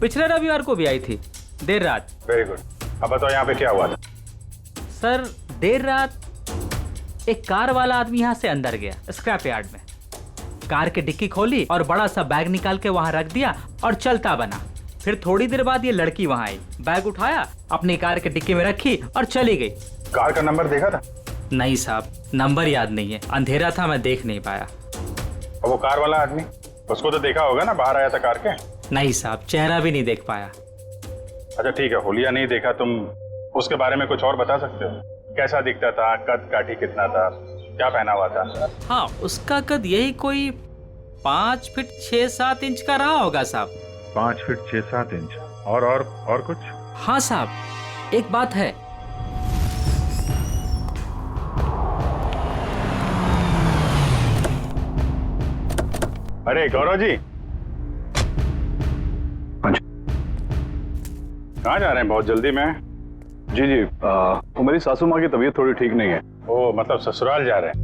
पिछले रविवार को भी आई थी देर रात। वेरी गुड, अब बताओ यहाँ पे क्या हुआ था। सर देर रात एक कार वाला आदमी यहाँ से अंदर गया स्क्रैप यार्ड में, कार की डिक्की खोली और बड़ा सा बैग निकाल के वहां रख दिया और चलता बना। फिर थोड़ी देर बाद ये लड़की वहां आई, बैग उठाया, अपनी कार की डिक्की में रखी और चली गई। कार का नंबर देखा था? नहीं साहब, नंबर याद नहीं है, अंधेरा था, मैं देख नहीं पाया। और वो कार वाला आदमी, उसको तो देखा होगा ना, बाहर आया था कार के? नहीं साहब, चेहरा भी नहीं देख पाया। अच्छा ठीक है, होलिया नहीं देखा, तुम उसके बारे में कुछ और बता सकते हो? कैसा दिखता था, कद काठी कितना था, क्या पहना हुआ था? हाँ उसका कद यही कोई 5 फीट 6-7 इंच का रहा होगा साहब। 5 फीट 6-7 इंच। और कुछ? हाँ साहब एक बात है, अरे गौरव जी, कहाँ जा रहे हैं बहुत जल्दी में? जी जी, वो मेरी सासू माँ की तबीयत थोड़ी ठीक नहीं है। ओ मतलब ससुराल जा रहे हैं?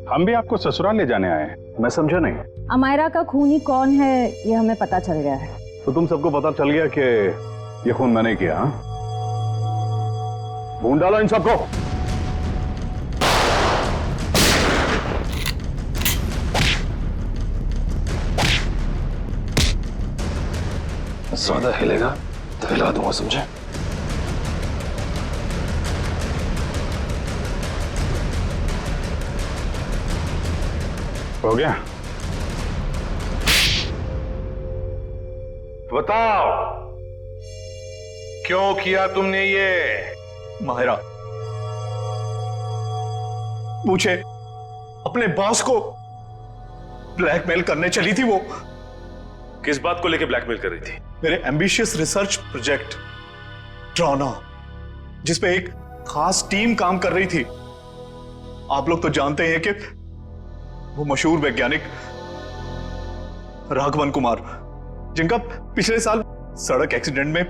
हम भी आपको ससुराल ले जाने आए हैं। मैं समझा नहीं। अमायरा का खूनी कौन है ये हमें पता चल गया है। तो तुम सबको पता चल गया कि ये खून मैंने किया? ढूंढ डालो इन सबको। ज्यादा हिलेगा तो हिला दूंगा, समझे? हो गया? बताओ क्यों किया तुमने ये? माहिरा पूछे, अपने बॉस को ब्लैकमेल करने चली थी वो। किस बात को लेकर ब्लैकमेल कर रही थी? मेरे एम्बिशियस रिसर्च प्रोजेक्ट ड्रोना, जिसपे एक खास टीम काम कर रही थी। आप लोग तो जानते हैं कि वो मशहूर वैज्ञानिक राघवन कुमार, जिनका पिछले साल सड़क एक्सीडेंट में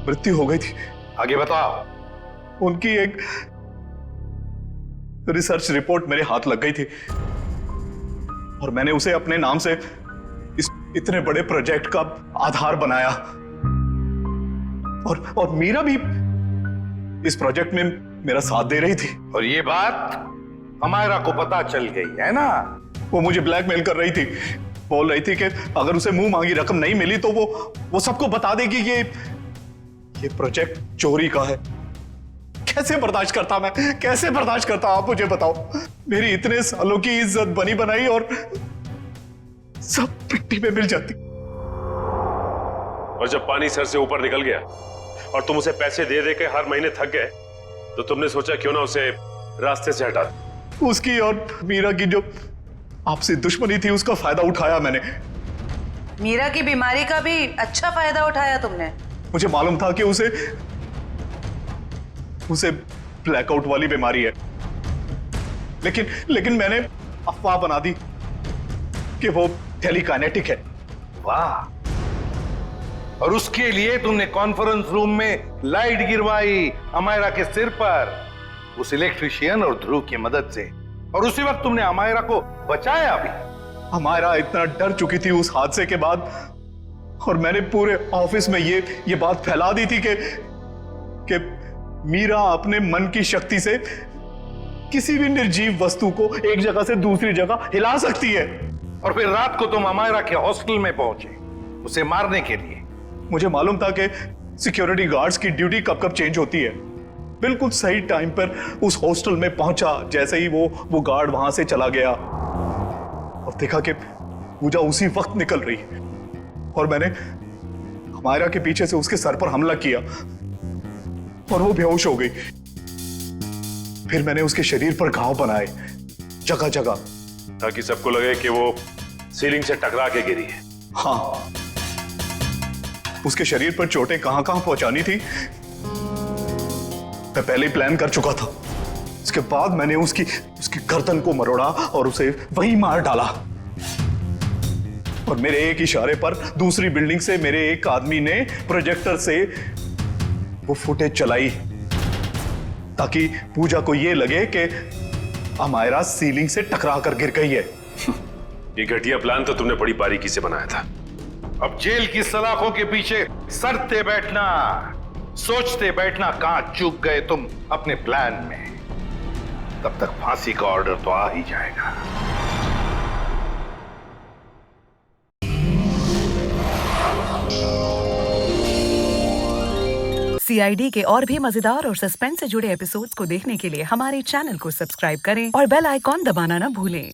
मृत्यु हो गई थी। आगे बताओ। उनकी एक रिसर्च रिपोर्ट मेरे हाथ लग गई थी और मैंने उसे अपने नाम से इस इतने बड़े प्रोजेक्ट का आधार बनाया। और मीरा भी इस प्रोजेक्ट में मेरा साथ दे रही थी। और ये बात अमायरा को पता चल गई है ना? वो मुझे ब्लैकमेल कर रही थी, बोल रही थी कि अगर उसे मुंह मांगी रकम नहीं मिली तो वो सबको बता देगी कि ये प्रोजेक्ट चोरी का है। कैसे बर्दाश्त करता मैं, कैसे बर्दाश्त करता? आप मुझे बताओ। मेरी इतने सालों की इज्जत बनी बनाई और सब मिट्टी में मिल जाती। और जब पानी सर से ऊपर निकल गया और तुम उसे पैसे दे दे के हर महीने थक गए, तो तुमने सोचा क्यों ना उसे रास्ते से हटा दो। उसकी और मीरा की जो आपसी दुश्मनी थी उसका फायदा उठाया मैंने। मीरा की बीमारी का भी अच्छा फायदा उठाया तुमने। मुझे मालूम था कि उसे ब्लैकआउट वाली बीमारी है, लेकिन मैंने अफवाह बना दी कि वो टेलीकाइनेटिक है। वाह! और उसके लिए तुमने कॉन्फ्रेंस रूम में लाइट गिरवाई अमायरा के सिर पर, उस इलेक्ट्रिशियन और ध्रुव की मदद से, और उसी वक्त तुमने अमायरा को बचाया भी। अमायरा इतना डर चुकी थी उस हादसे के बाद, और मैंने पूरे ऑफिस में ये बात फैला दी थी कि मीरा अपने मन की शक्ति से किसी भी निर्जीव वस्तु को एक जगह से दूसरी जगह हिला सकती है। और फिर रात को तुम अमायरा के हॉस्टल में पहुंचे उसे मारने के लिए, मुझे मालूम था कि सिक्योरिटी गार्ड्स की ड्यूटी कब कब चेंज होती है। बिल्कुल सही टाइम पर उस हॉस्टल में पहुंचा जैसे ही वो गार्ड वहां से चला गया, और देखा कि पूजा उसी वक्त निकल रही, और मैंने मायरा के पीछे से उसके सर पर हमला किया और वो बेहोश हो गई। फिर मैंने उसके शरीर पर घाव बनाए जगह जगह, ताकि सबको लगे कि वो सीलिंग से टकरा के गिरी है। हाँ, उसके शरीर पर चोटें कहां कहां पहुंचानी थी मैं पहले ही प्लान कर चुका था। उसके बाद मैंने उसकी गर्दन को मरोड़ा और उसे वहीं मार डाला, और मेरे एक इशारे पर दूसरी बिल्डिंग से मेरे एक आदमी ने प्रोजेक्टर से वो फुटेज चलाई ताकि पूजा को ये लगे कि अमायरा सीलिंग से टकरा कर गिर गई है। ये घटिया प्लान तो तुमने बड़ी बारीकी से बनाया था। अब जेल की सलाखों के पीछे सरते बैठना, सोचते बैठना कहां चूक गए तुम अपने प्लान में। तब तक फांसी का ऑर्डर तो आ ही जाएगा। CID के और भी मजेदार और सस्पेंस से जुड़े एपिसोड्स को देखने के लिए हमारे चैनल को सब्सक्राइब करें और बेल आइकॉन दबाना ना भूलें।